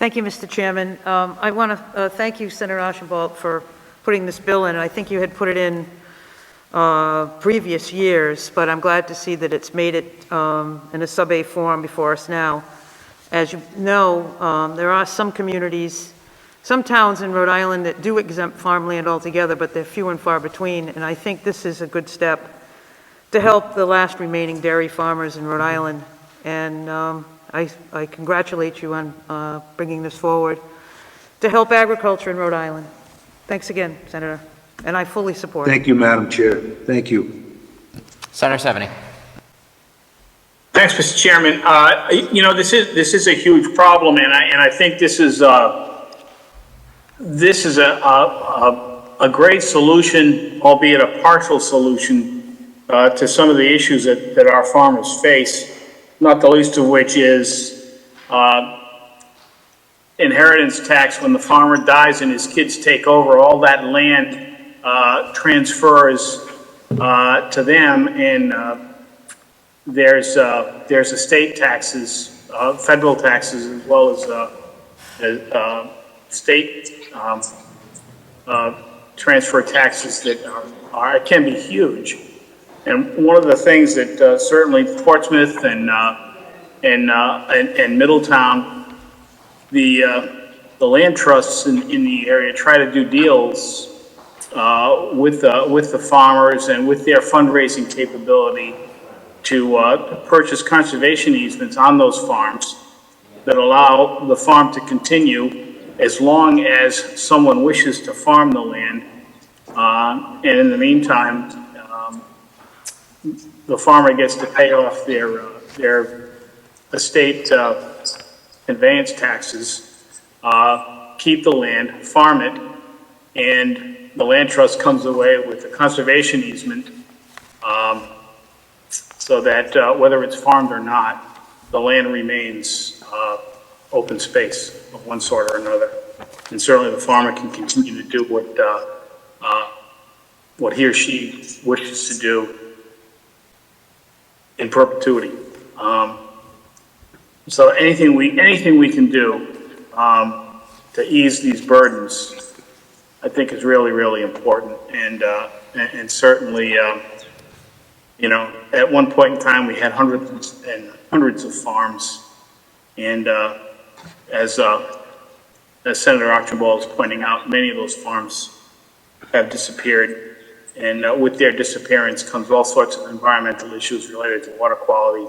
Thank you, Mr. Chairman. I want to thank you, Senator Archambault, for putting this bill in. I think you had put it in previous years, but I'm glad to see that it's made it in a sub-A form before us now. As you know, there are some communities, some towns in Rhode Island that do exempt farmland altogether, but they're few and far between, and I think this is a good step to help the last remaining dairy farmers in Rhode Island. And I congratulate you on bringing this forward to help agriculture in Rhode Island. Thanks again, Senator, and I fully support it. Thank you, Madam Chair. Thank you. Senator Seveny. Thanks, Mr. Chairman. You know, this is a huge problem, and I think this is a great solution, albeit a partial solution, to some of the issues that our farmers face. Not the least of which is inheritance tax. When the farmer dies and his kids take over, all that land transfers to them, and there's estate taxes, federal taxes, as well as state transfer taxes that can be huge. And one of the things that certainly Portsmouth and Middletown, the land trusts in the area try to do deals with the farmers and with their fundraising capability to purchase conservation easements on those farms that allow the farm to continue as long as someone wishes to farm the land. And in the meantime, the farmer gets to pay off their estate conveyance taxes, keep the land, farm it, and the land trust comes away with a conservation easement, so that whether it's farmed or not, the land remains open space of one sort or another. And certainly the farmer can continue to do what he or she wishes to do in perpetuity. So anything we can do to ease these burdens, I think, is really, really important. And certainly, you know, at one point in time, we had hundreds and hundreds of farms, and as Senator Archambault is pointing out, many of those farms have disappeared. And with their disappearance comes all sorts of environmental issues related to water quality,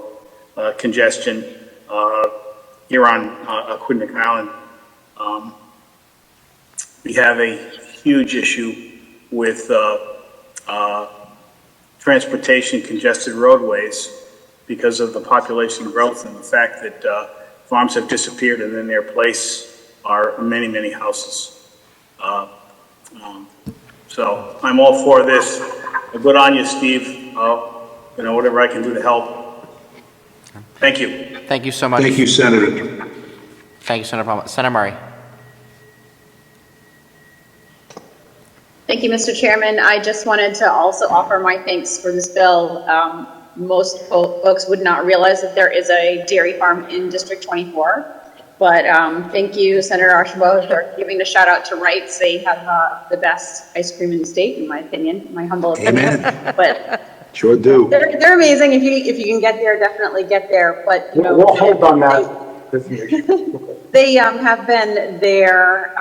congestion. Here on Aquidneck Island, we have a huge issue with transportation congested roadways because of the population growth and the fact that farms have disappeared, and in their place are many, many houses. So I'm all for this. Good on you, Steve. You know, whatever I can do to help. Thank you. Thank you so much. Thank you, Senator. Thank you, Senator Palma. Senator Murray. Thank you, Mr. Chairman. I just wanted to also offer my thanks for this bill. Most folks would not realize that there is a dairy farm in District 24. But thank you, Senator Archambault, for giving a shout out to Wrights. They have the best ice cream in the state, in my opinion, my humble opinion. Amen. But Sure do. they're amazing. If you can get there, definitely get there. But you know, we'll hold on that. They have been there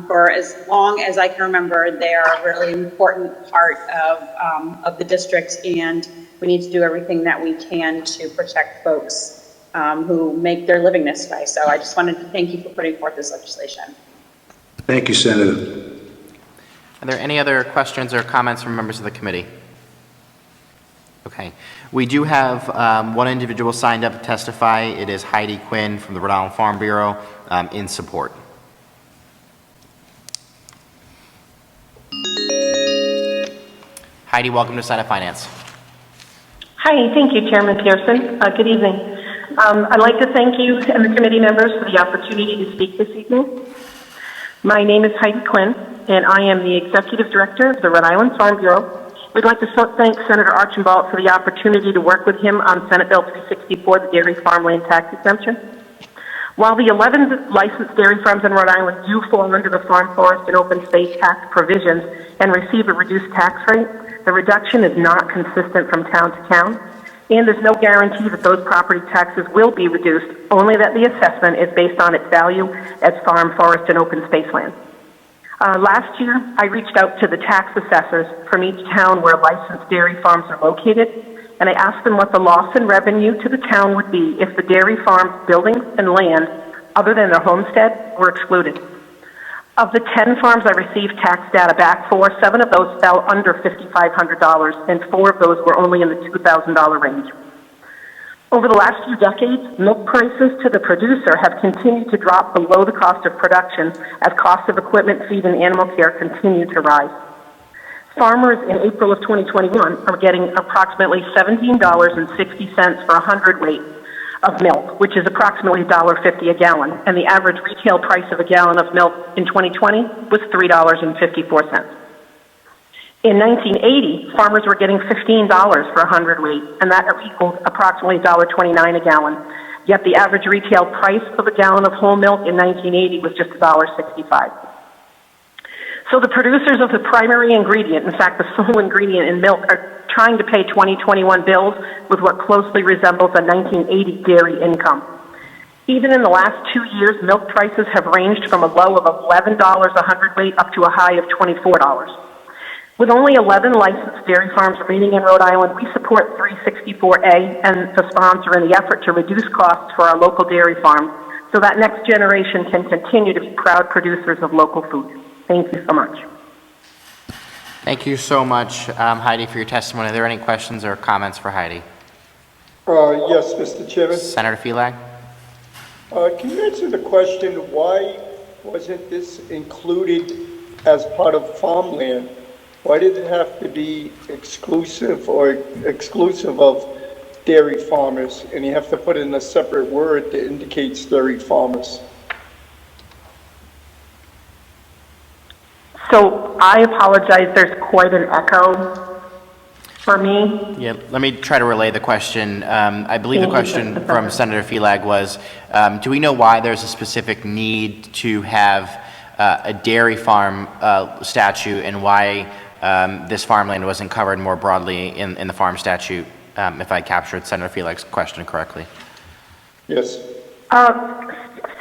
for as long as I can remember. They are a really important part of the district, and we need to do everything that we can to protect folks who make their living this way. So I just wanted to thank you for putting forth this legislation. Thank you, Senator. Are there any other questions or comments from members of the committee? Okay. We do have one individual signed up to testify. It is Heidi Quinn from the Rhode Island Farm Bureau in support. Heidi, welcome to Senate Finance. Hi, thank you, Chairman Pearson. Good evening. I'd like to thank you and the committee members for the opportunity to speak this evening. My name is Heidi Quinn, and I am the Executive Director of the Rhode Island Farm Bureau. We'd like to thank Senator Archambault for the opportunity to work with him on Senate Bill 364, the dairy farmland tax exemption. While the 11 licensed dairy farms in Rhode Island do fall under the Farm, Forest, and Open Space Act provisions and receive a reduced tax rate, the reduction is not consistent from town to town, and there's no guarantee that those property taxes will be reduced, only that the assessment is based on its value as farm, forest, and open space land. Last year, I reached out to the tax assessors from each town where licensed dairy farms are located, and I asked them what the Lawson revenue to the town would be if the dairy farm's buildings and land, other than their homestead, were excluded. Of the 10 farms I received tax data back for, 7 of those fell under $5,500, and 4 of those were only in the $2,000 range. Over the last few decades, milk prices to the producer have continued to drop below the cost of production as costs of equipment, feed, and animal care continue to rise. Farmers in April of 2021 are getting approximately $17.60 for a hundredweight of milk, which is approximately $1.50 a gallon, and the average retail price of a gallon of milk in 2020 was $3.54. In 1980, farmers were getting $15 for a hundredweight, and that equals approximately $1.29 a gallon. Yet the average retail price of a gallon of whole milk in 1980 was just $1.65. So the producers of the primary ingredient, in fact the sole ingredient in milk, are trying to pay 2021 bills with what closely resembles a 1980 dairy income. Even in the last 2 years, milk prices have ranged from a low of $11 a hundredweight up to a high of $24. With only 11 licensed dairy farms remaining in Rhode Island, we support 364A and the sponsor in the effort to reduce costs for our local dairy farms so that next generation can continue to be proud producers of local food. Thank you so much. Thank you so much, Heidi, for your testimony. Are there any questions or comments for Heidi? Yes, Mr. Chairman. Senator Felag? Can you answer the question, why wasn't this included as part of farmland? Why did it have to be exclusive of dairy farmers, and you have to put in a separate word that indicates dairy farmers? So I apologize, there's quite an echo for me. Yeah, let me try to relay the question. I believe the question from Senator Felag was, do we know why there's a specific need to have a dairy farm statute, and why this farmland wasn't covered more broadly in the farm statute, if I captured Senator Felag's question correctly? Yes.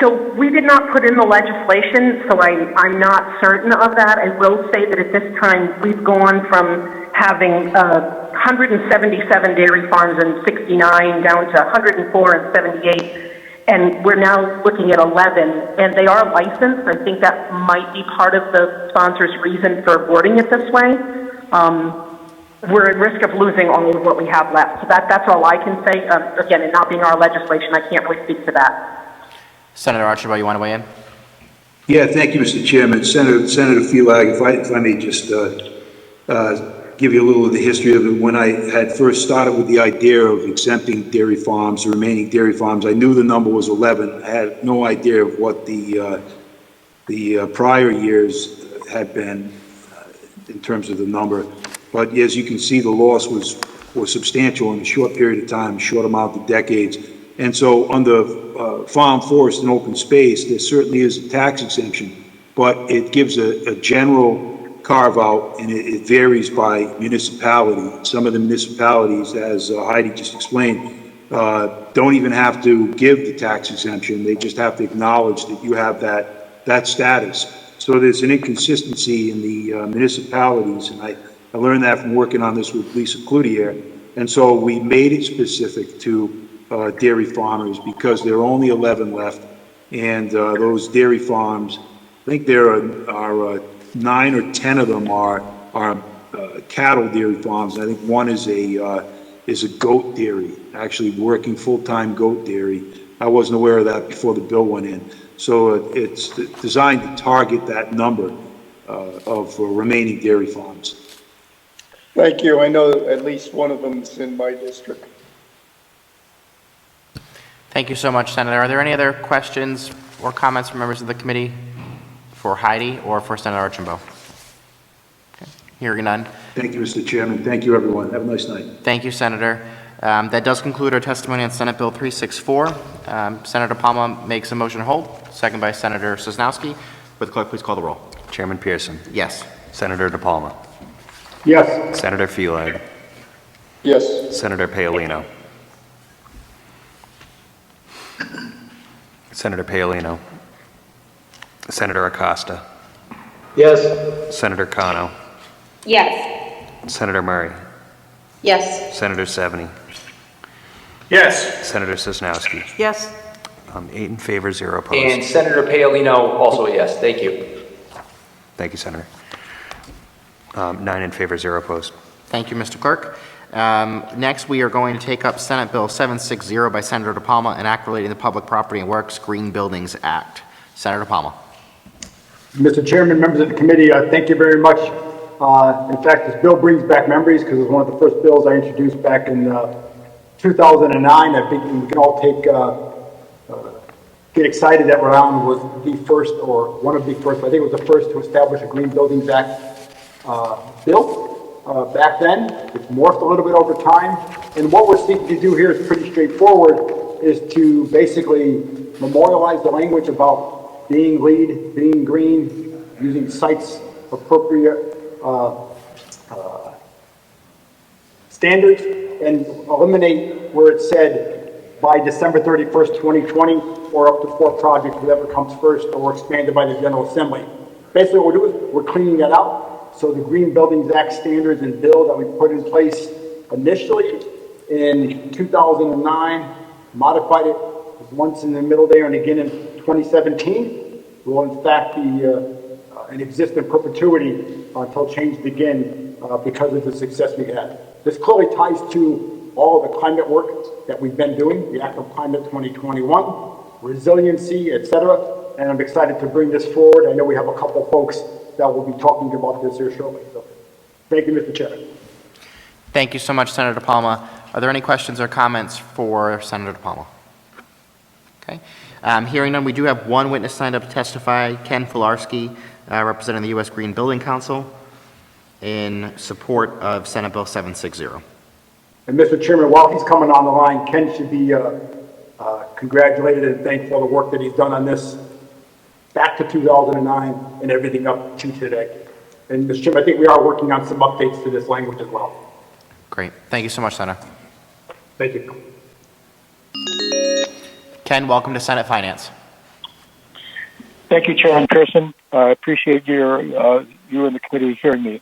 So we did not put in the legislation, so I'm not certain of that. I will say that at this time, we've gone from having 177 dairy farms in 69 down to 104 and 78, and we're now looking at 11, and they are licensed. I think that might be part of the sponsor's reason for wording it this way. We're at risk of losing all of what we have left. So that's all I can say. Again, it not being our legislation, I can't really speak to that. Senator Archambault, you want to weigh in? Yeah, thank you, Mr. Chairman. Senator Felag, if I may just give you a little of the history of it. When I had first started with the idea of exempting dairy farms, remaining dairy farms, I knew the number was 11. I had no idea of what the prior years had been in terms of the number. But as you can see, the loss was substantial in a short period of time, short amount of decades. And so under farm, forest, and open space, there certainly is a tax exemption, but it gives a general carve out, and it varies by municipality. Some of the municipalities, as Heidi just explained, don't even have to give the tax exemption. They just have to acknowledge that you have that status. So there's an inconsistency in the municipalities, and I learned that from working on this with Lisa Cloutier. And so we made it specific to dairy farmers because there are only 11 left, and those dairy farms, I think there are 9 or 10 of them are cattle dairy farms. And I think one is a goat dairy, actually working full-time goat dairy. I wasn't aware of that before the bill went in. So it's designed to target that number of remaining dairy farms. Thank you. I know at least one of them is in my district. Thank you so much, Senator. Are there any other questions or comments from members of the committee for Heidi or for Senator Archambault? Okay. Hearing none. Thank you, Mr. Chairman. Thank you, everyone. Have a nice night. Thank you, Senator. That does conclude our testimony on Senate Bill 364. Senator Palma makes a motion to hold, second by Senator Sosnowski. Would the clerk please call the roll? Chairman Pearson. Yes. Senator dePalma. Yes. Senator Felag. Yes. Senator Paolino. Senator Paolino. Senator Acosta. Yes. Senator Cano. Yes. Senator Murray. Yes. Senator Seveny. Yes. Senator Sosnowski. Yes, 8 in favor, 0 opposed. And Senator Paolino, also a yes. Thank you. Thank you, Senator. 9 in favor, 0 opposed. Thank you, Mr. Clerk. Next, we are going to take up Senate Bill 760 by Senator dePalma, an act relating to Public Property and Works Green Buildings Act. Senator dePalma. Mr. Chairman, members of the committee, thank you very much. In fact, this bill brings back memories because it was one of the first bills I introduced back in 2009. I think we can all get excited that Rhode Island was the first, or one of the first, I think it was the first to establish a Green Buildings Act bill back then. It's morphed a little bit over time. And what we're seeking to do here is pretty straightforward, is to basically memorialize the language about being LEED, being green, using sites appropriate standards, and eliminate where it said by December 31st, 2020, or up to 4 projects, whatever comes first, or expanded by the General Assembly. Basically what we're doing is we're cleaning that up. So the Green Buildings Act standards and bill that we put in place initially in 2009, modified it once in the middle there and again in 2017, will in fact be and exist in perpetuity until changed again because of the success we had. This clearly ties to all of the climate work that we've been doing, the Act of Climate 2021, resiliency, etc. And I'm excited to bring this forward. I know we have a couple folks that will be talking about this here shortly. So, thank you, Mr. Chairman. Thank you so much, Senator dePalma. Are there any questions or comments for Senator dePalma? Okay. Hearing none, we do have one witness signed up to testify, Ken Polosky, representing the U.S. Green Building Council, in support of Senate Bill 760. And Mr. Chairman, while he's coming on the line, Ken should be congratulated and thanked for the work that he's done on this back to 2009 and everything up to today. And Mr. Chairman, I think we are working on some updates to this language as well. Great. Thank you so much, Senator. Thank you. Ken, welcome to Senate Finance. Thank you, Chairman Pearson. I appreciate you and the committee hearing me.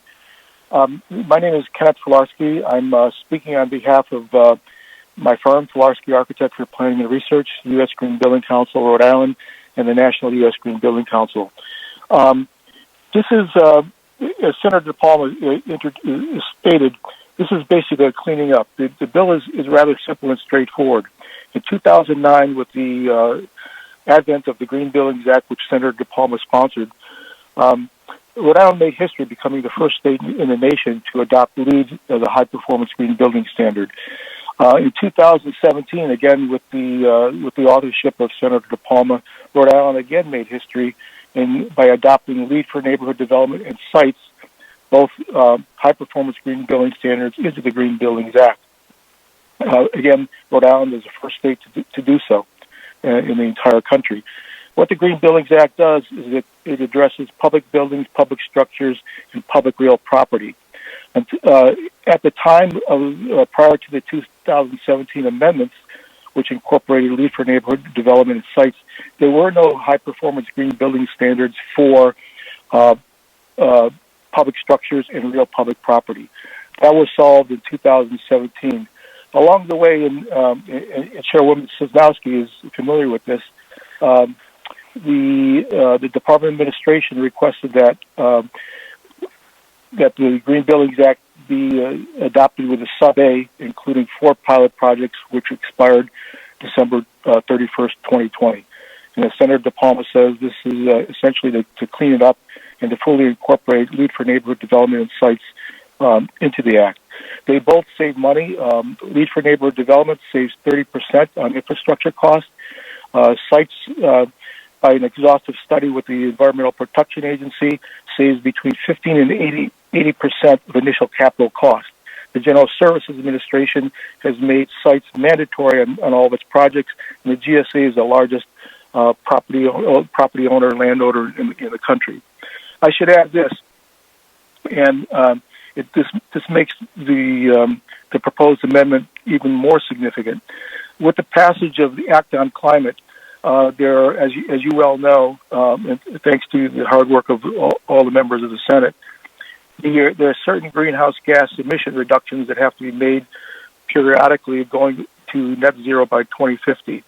My name is Kenneth Polosky. I'm speaking on behalf of my firm, Polosky Architecture Planning and Research, U.S. Green Building Council, Rhode Island, and the National U.S. Green Building Council. This is, as Senator dePalma stated, this is basically a cleaning up. The bill is rather simple and straightforward. In 2009, with the advent of the Green Buildings Act, which Senator dePalma sponsored, Rhode Island made history becoming the first state in the nation to adopt LEED as a high-performance green building standard. In 2017, again with the authorship of Senator dePalma, Rhode Island again made history by adopting LEED for neighborhood development and sites, both high-performance green building standards into the Green Buildings Act. Again, Rhode Island is the first state to do so in the entire country. What the Green Buildings Act does is it addresses public buildings, public structures, and public real property. And, at the time of prior to the 2017 amendments, which incorporated LEED for neighborhood development and sites, there were no high-performance green building standards for public structures and real public property. That was solved in 2017. Along the way, and Chairwoman Sosnowski is familiar with this, the Department of Administration requested that that the Green Buildings Act be adopted with a sub-A, including 4 pilot projects, which expired December 31st, 2020. And as Senator dePalma says, this is essentially to clean it up and to fully incorporate LEED for neighborhood development and sites into the Act. They both save money. LEED for neighborhood development saves 30% on infrastructure costs. Sites, by an exhaustive study with the Environmental Protection Agency, saves between 15 and 80% of initial capital cost. The General Services Administration has made sites mandatory on all of its projects, and the GSA is the largest property owner, landowner in the country. I should add this, and this makes the proposed amendment even more significant. With the passage of the Act on Climate, there, as you well know, and thanks to the hard work of all the members of the Senate, there are certain greenhouse gas emission reductions that have to be made periodically, going to net zero by 2050.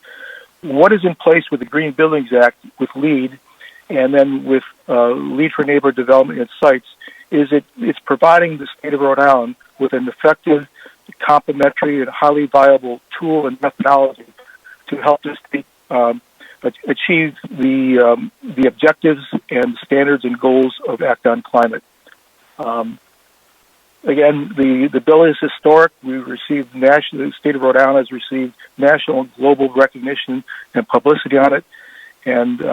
What is in place with the Green Buildings Act, with LEED, and then with LEED for Neighbor Development at Sites, is it's providing the state of Rhode Island with an effective, complementary, and highly viable tool and methodology to help the state achieve the objectives and standards and goals of Act on Climate. Again, the bill is historic. We've received the state of Rhode Island has received national and global recognition and publicity on it, and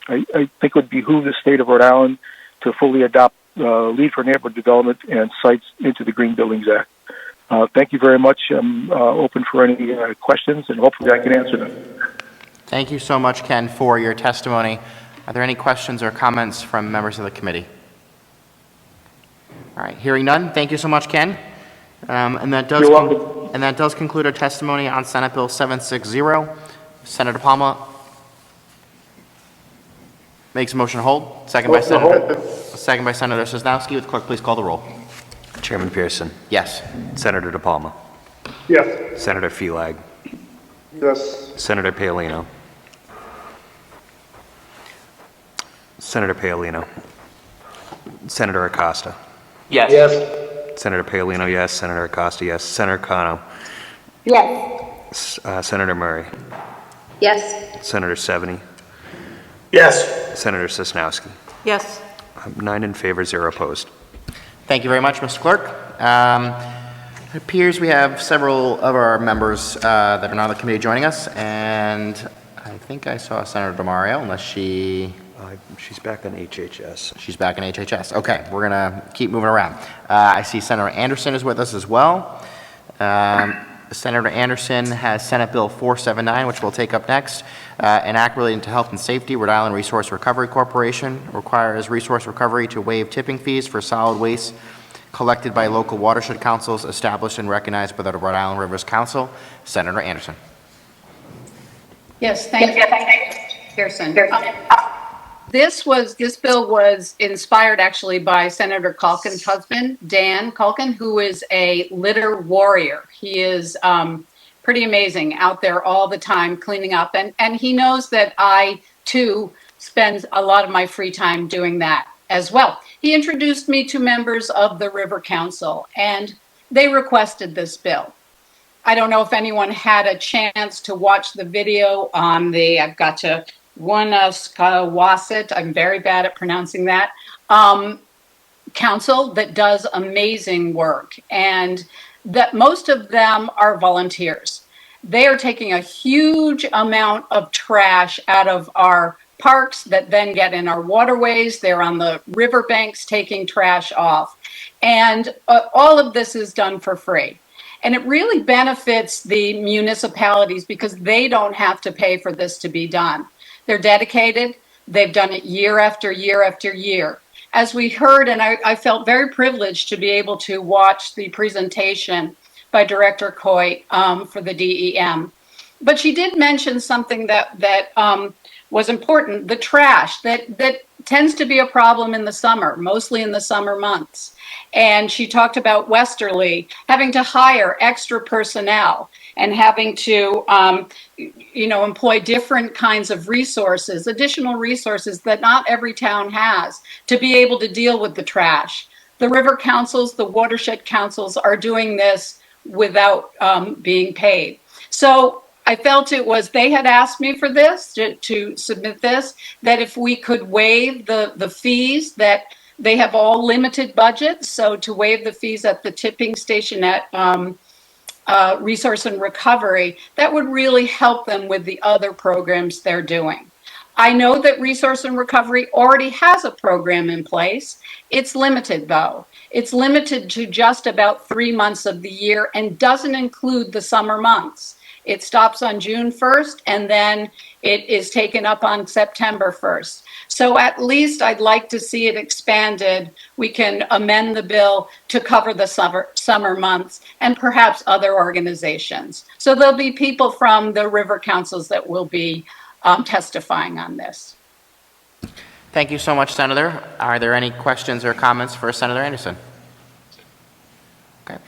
I think it would behoove the state of Rhode Island to fully adopt LEED for Neighborhood Development and sites into the Green Buildings Act. Thank you very much. I'm open for any questions, and hopefully I can answer them. Thank you so much, Ken, for your testimony. Are there any questions or comments from members of the committee? All right, hearing none, thank you so much, Ken. And that does conclude our testimony on Senate Bill 760. Senator Palma makes a motion to hold. Second by Senator Sosnowski. Would the clerk please call the roll? Chairman Pearson. Yes. Senator dePalma. Yes. Senator Felag. Yes. Senator Paolino. Senator Paolino. Senator Acosta. Yes. Yes. Senator Paolino, yes. Senator Acosta, yes. Senator Cano. Yes. Senator Murray. Yes. Senator Seveny. Yes. Senator Sosnowski. Yes. 9 in favor, 0 opposed. Thank you very much, Mr. Clerk. It appears we have several of our members that are not on the committee joining us, and I think I saw Senator DeMario, unless She's back on HHS. she's back in HHS. Okay, we're going to keep moving around. I see Senator Anderson is with us as well. Senator Anderson has Senate Bill 479, which we'll take up next. An act relating to health and safety. Rhode Island Resource Recovery Corporation requires resource recovery to waive tipping fees for solid waste collected by local watershed councils established and recognized by the Rhode Island Rivers Council. Senator Anderson. Yes, thank you, Pearson. This bill was inspired actually by Senator Culkin's husband, Dan Culkin, who is a litter warrior. He is pretty amazing, out there all the time cleaning up. And he knows that I, too, spend a lot of my free time doing that as well. He introduced me to members of the River Council, and they requested this bill. I don't know if anyone had a chance to watch the video on the, I've got to, Winasquawtucket, I'm very bad at pronouncing that, council that does amazing work, and that most of them are volunteers. They are taking a huge amount of trash out of our parks that then get in our waterways. They're on the riverbanks taking trash off. And all of this is done for free. And it really benefits the municipalities because they don't have to pay for this to be done. They're dedicated. They've done it year after year after year. As we heard, and I felt very privileged to be able to watch the presentation by Director Coy for the DEM. But she did mention something that was important, the trash that tends to be a problem in the summer, mostly in the summer months. And she talked about Westerly having to hire extra personnel and having to, employ different kinds of resources, additional resources that not every town has to be able to deal with the trash. The river councils, the watershed councils are doing this without being paid. So I felt it was, they had asked me for this, to submit this, that if we could waive the fees, that they have all limited budgets, so to waive the fees at the tipping station at Resource and Recovery, that would really help them with the other programs they're doing. I know that Resource and Recovery already has a program in place. It's limited, though. It's limited to just about 3 months of the year and doesn't include the summer months. It stops on June 1st, and then it is taken up on September 1st. So at least I'd like to see it expanded. We can amend the bill to cover the summer months and perhaps other organizations. So there'll be people from the river councils that will be testifying on this. Thank you so much, Senator. Are there any questions or comments for Senator Anderson? Okay.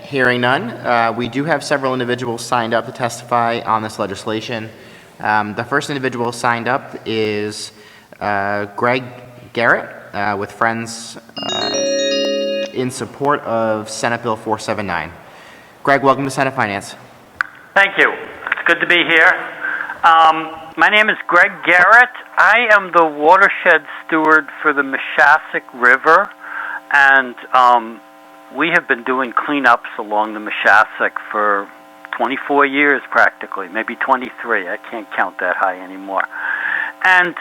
Hearing none, we do have several individuals signed up to testify on this legislation. The first individual signed up is Greg Garrett with Friends in support of Senate Bill 479. Greg, welcome to Senate Finance. Thank you. It's good to be here. My name is Greg Garrett. I am the watershed steward for the Mashassack River, and we have been doing cleanups along the Mashassack for 24 years practically, maybe 23. I can't count that high anymore. And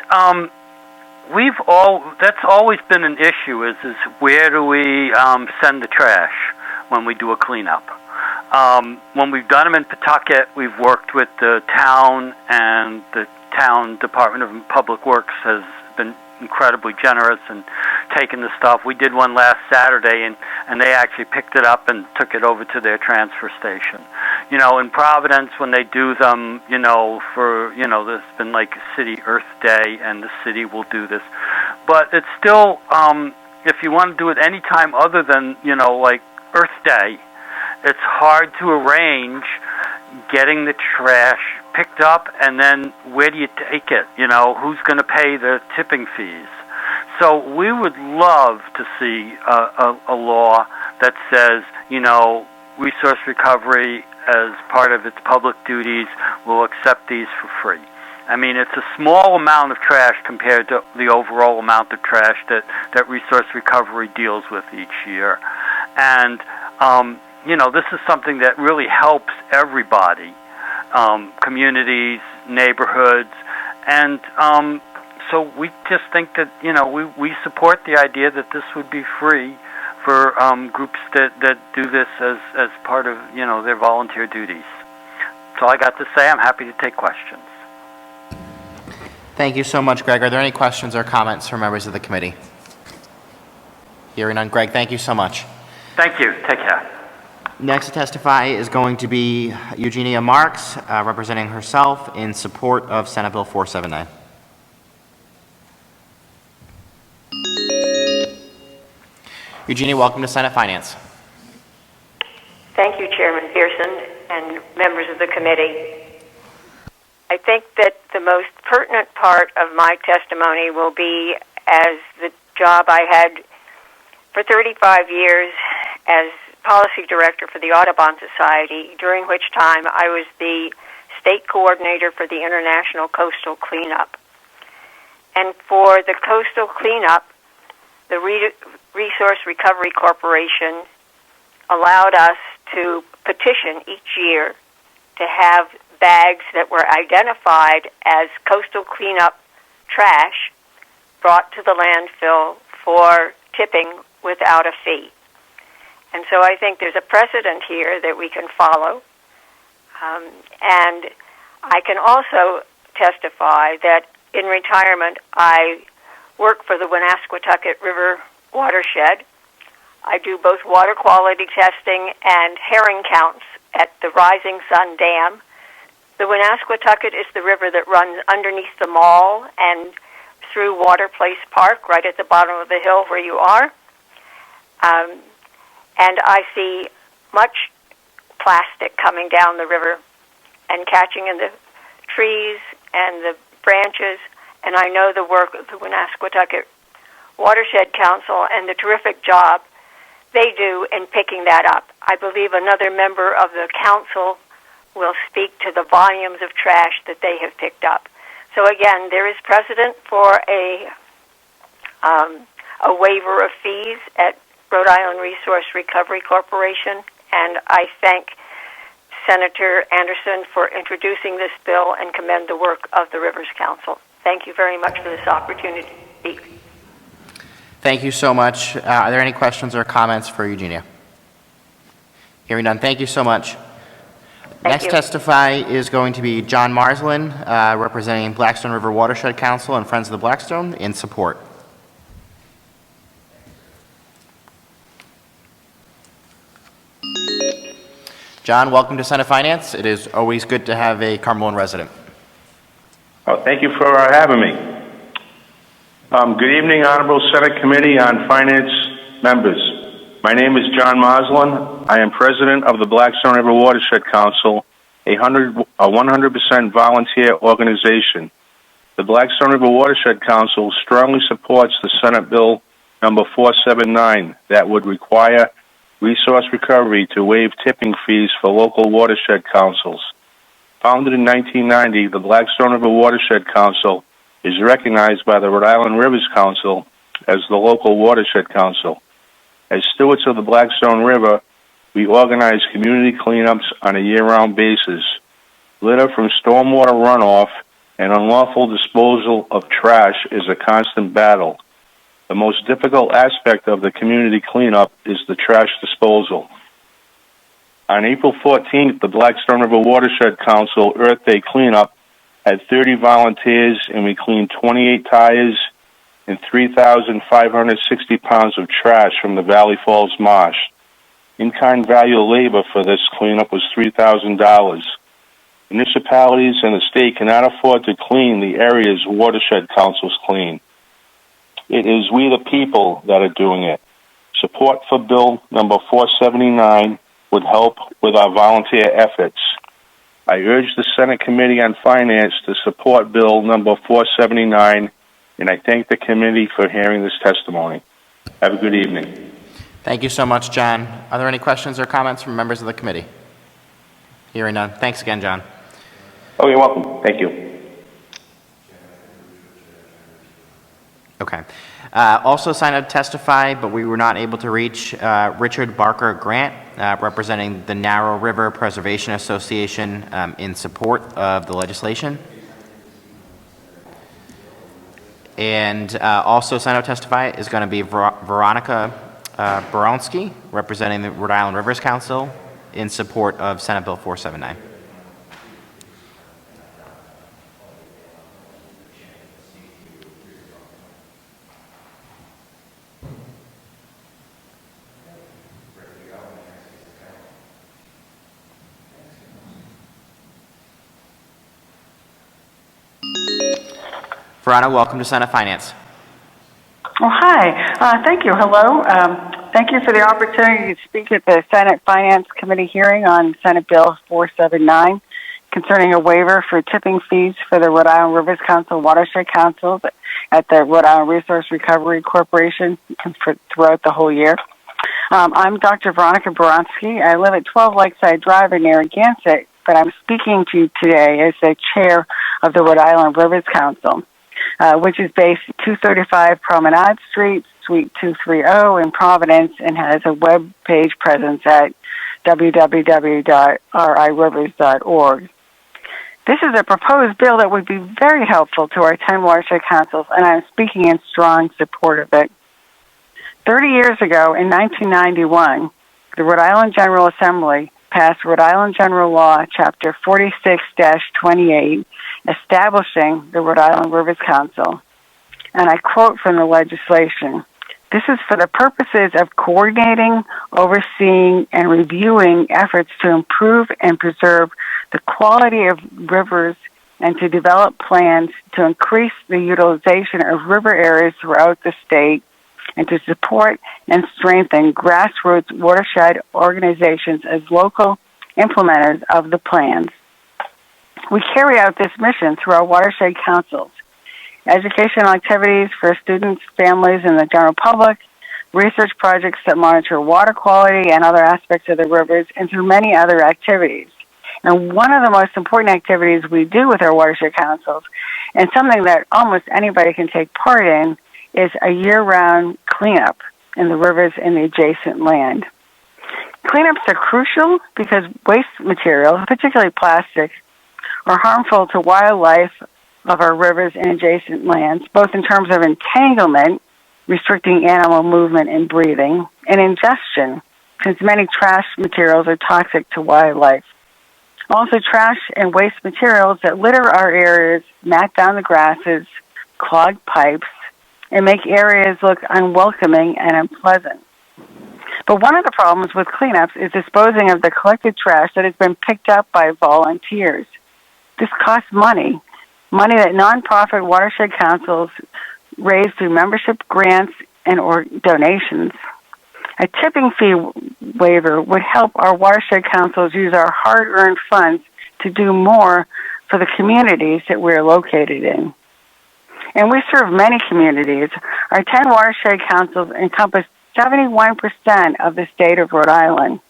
that's always been an issue is where do we send the trash when we do a cleanup? When we've done them in Pawtucket, we've worked with the town, and the town Department of Public Works has been incredibly generous and taken the stuff. We did one last Saturday, and they actually picked it up and took it over to their transfer station. You know, in Providence, when they do them, there's been like City Earth Day, and the city will do this. But it's still, if you want to do it any time other than, like Earth Day, it's hard to arrange getting the trash picked up, and then where do you take it? Who's going to pay the tipping fees? So we would love to see a law that says, resource recovery as part of its public duties will accept these for free. I mean, it's a small amount of trash compared to the overall amount of trash that resource recovery deals with each year. And this is something that really helps everybody, communities, neighborhoods, and so we just think that, we support the idea that this would be free for groups that do this as part of, their volunteer duties. That's all I got to say. I'm happy to take questions. Thank you so much, Greg. Are there any questions or comments from members of the committee? Hearing none. Greg, thank you so much. Thank you. Take care. Next to testify is going to be Eugenia Marks, representing herself in support of Senate Bill 479. Eugenia, welcome to Senate Finance. Thank you, Chairman Pearson and members of the committee. I think that the most pertinent part of my testimony will be as the job I had for 35 years as policy director for the Audubon Society, during which time I was the state coordinator for the International Coastal Cleanup. And for the coastal cleanup, the Resource Recovery Corporation allowed us to petition each year to have bags that were identified as coastal cleanup trash brought to the landfill for tipping without a fee. And so I think there's a precedent here that we can follow. And I can also testify that in retirement I work for the Winasquawtucket River Watershed. I do both water quality testing and herring counts at the Rising Sun Dam. The Winasquawtucket is the river that runs underneath the mall and through Water Place Park, right at the bottom of the hill where you are. And I see much plastic coming down the river and catching in the trees and the branches. And I know the work of the Winasquawtucket Watershed Council and the terrific job they do in picking that up. I believe another member of the council will speak to the volumes of trash that they have picked up. So again, there is precedent for a waiver of fees at Rhode Island Resource Recovery Corporation, and I thank Senator Anderson for introducing this bill and commend the work of the Rivers Council. Thank you very much for this opportunity to speak. Thank you so much. Are there any questions or comments for Eugenia? Hearing none, thank you so much. Next you. testify is going to be John Marsland, representing Blackstone River Watershed Council and Friends of the Blackstone in support. John, welcome to Senate Finance. It is always good to have a Cumberland resident. Oh, thank you for having me. Good evening, Honorable Senate Committee on Finance members. My name is John Marsland. I am president of the Blackstone River Watershed Council, a 100% volunteer organization. The Blackstone River Watershed Council strongly supports the Senate Bill number 479 that would require resource recovery to waive tipping fees for local watershed councils. Founded in 1990, the Blackstone River Watershed Council is recognized by the Rhode Island Rivers Council as the local watershed council. As stewards of the Blackstone River, we organize community cleanups on a year-round basis. Litter from stormwater runoff and unlawful disposal of trash is a constant battle. The most difficult aspect of the community cleanup is the trash disposal. On April 14th, the Blackstone River Watershed Council Earth Day cleanup had 30 volunteers, and we cleaned 28 tires and 3,560 pounds of trash from the Valley Falls Marsh. In-kind value of labor for this cleanup was $3,000. Municipalities and the state cannot afford to clean the areas watershed councils clean. It is we the people that are doing it. Support for Bill number 479 would help with our volunteer efforts. I urge the Senate Committee on Finance to support Bill number 479, and I thank the committee for hearing this testimony. Have a good evening. Thank you so much, John. Are there any questions or comments from members of the committee? Hearing none. Thanks again, John. Oh, you're welcome. Thank you. Okay. Also signed up to testify, but we were not able to reach Richard Barker Grant, representing the Narrow River Preservation Association in support of the legislation. And also signed up to testify is going to be Veronica Boronsky, representing the Rhode Island Rivers Council in support of Senate Bill 479. Verona, welcome to Senate Finance. Oh, hi. Thank you. Hello. Thank you for the opportunity to speak at the Senate Finance Committee hearing on Senate Bill 479 concerning a waiver for tipping fees for the Rhode Island Rivers Council Watershed Council at the Rhode Island Resource Recovery Corporation throughout the whole year. I'm Dr. Veronica Boronsky. I live at 12 Lakeside Drive in Narragansett, but I'm speaking to you today as the chair of the Rhode Island Rivers Council, which is based at 235 Promenade Street, Suite 230 in Providence, and has a web page presence at www.ririvers.org. This is a proposed bill that would be very helpful to our 10 watershed councils, and I'm speaking in strong support of it. 30 years ago, in 1991, the Rhode Island General Assembly passed Rhode Island General Law, Chapter 46-28, establishing the Rhode Island Rivers Council. And I quote from the legislation, "This is for the purposes of coordinating, overseeing, and reviewing efforts to improve and preserve the quality of rivers and to develop plans to increase the utilization of river areas throughout the state and to support and strengthen grassroots watershed organizations as local implementers of the plans. We carry out this mission through our watershed councils, educational activities for students, families, and the general public, research projects that monitor water quality and other aspects of the rivers, and through many other activities. And one of the most important activities we do with our watershed councils, and something that almost anybody can take part in, is a year-round cleanup in the rivers and the adjacent land. Cleanups are crucial because waste materials, particularly plastic, are harmful to wildlife, of our rivers and adjacent lands, both in terms of entanglement, restricting animal movement and breathing, and ingestion, since many trash materials are toxic to wildlife. Also, trash and waste materials that litter our areas, mat down the grasses, clog pipes, and make areas look unwelcoming and unpleasant. But one of the problems with cleanups is disposing of the collected trash that has been picked up by volunteers. This costs money that nonprofit watershed councils raise through membership grants and or donations. A tipping fee waiver would help our watershed councils use our hard-earned funds to do more for the communities that we're located in. And we serve many communities. Our 10 watershed councils encompass 71% of the state of Rhode Island.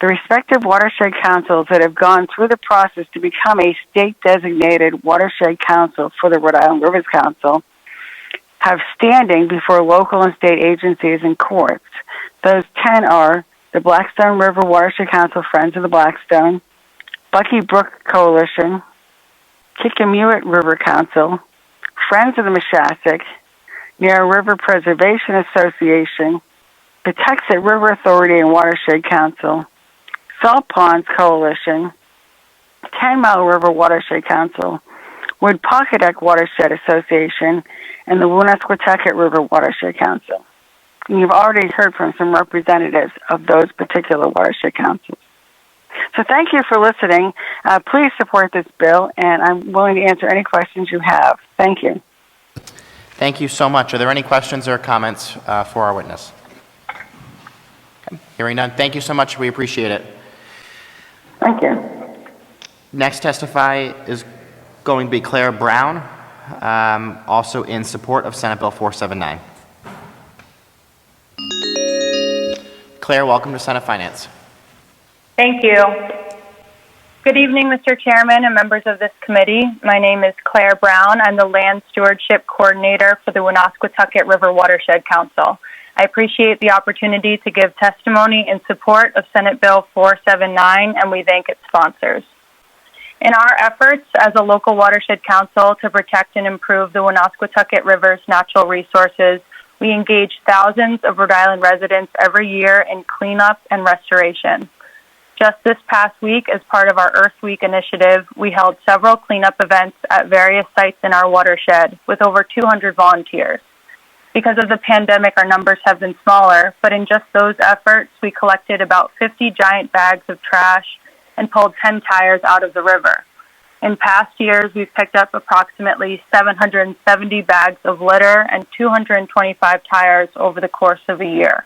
The respective watershed councils that have gone through the process to become a state-designated watershed council for the Rhode Island Rivers Council have standing before local and state agencies and courts. Those 10 are the Blackstone River Watershed Council, Friends of the Blackstone, Bucky Brook Coalition, Kickamuit River Council, Friends of the Mashastic, Narrow River Preservation Association, Patuxent River Authority and Watershed Council, Salt Ponds Coalition, 10 Mile River Watershed Council, Wood-Pawcatuck Watershed Association, and the Winasquawtucket River Watershed Council. And you've already heard from some representatives of those particular watershed councils. So thank you for listening. Please support this bill, and I'm willing to answer any questions you have. Thank you. Thank you so much. Are there any questions or comments for our witness? Okay. Hearing none, thank you so much. We appreciate it. Thank you. Next testify is going to be Claire Brown, also in support of Senate Bill 479. Claire, welcome to Senate Finance. Thank you. Good evening, Mr. Chairman and members of this committee. My name is Claire Brown. I'm the Land Stewardship Coordinator for the Winasquawtucket River Watershed Council. I appreciate the opportunity to give testimony in support of Senate Bill 479, and we thank its sponsors. In our efforts as a local watershed council to protect and improve the Winasquawtucket River's natural resources, we engage thousands of Rhode Island residents every year in cleanup and restoration. Just this past week, as part of our Earth Week initiative, we held several cleanup events at various sites in our watershed with over 200 volunteers. Because of the pandemic, our numbers have been smaller, but in just those efforts, we collected about 50 giant bags of trash and pulled 10 tires out of the river. In past years, we've picked up approximately 770 bags of litter and 225 tires over the course of a year.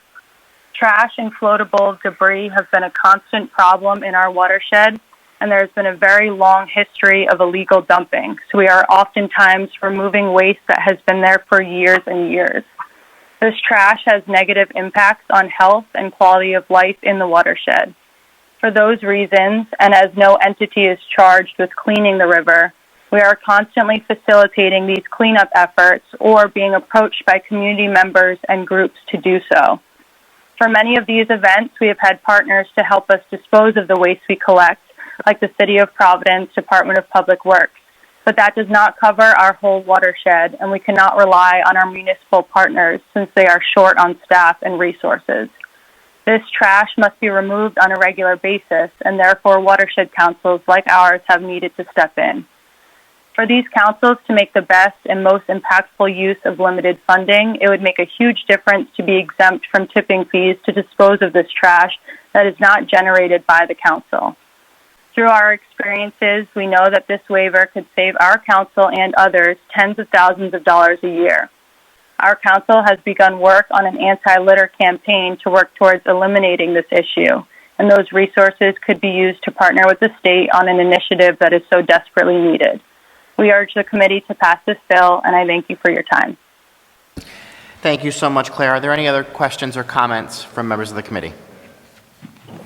Trash and floatable debris have been a constant problem in our watershed, and there's been a very long history of illegal dumping. So we are oftentimes removing waste that has been there for years and years. This trash has negative impacts on health and quality of life in the watershed. For those reasons, and as no entity is charged with cleaning the river, we are constantly facilitating these cleanup efforts or being approached by community members and groups to do so. For many of these events, we have had partners to help us dispose of the waste we collect, like the City of Providence Department of Public Works. But that does not cover our whole watershed, and we cannot rely on our municipal partners since they are short on staff and resources. This trash must be removed on a regular basis, and therefore watershed councils like ours have needed to step in. For these councils to make the best and most impactful use of limited funding, it would make a huge difference to be exempt from tipping fees to dispose of this trash that is not generated by the council. Through our experiences, we know that this waiver could save our council and others tens of thousands of dollars a year. Our council has begun work on an anti-litter campaign to work towards eliminating this issue, and those resources could be used to partner with the state on an initiative that is so desperately needed. We urge the committee to pass this bill, and I thank you for your time. Thank you so much, Claire. Are there any other questions or comments from members of the committee?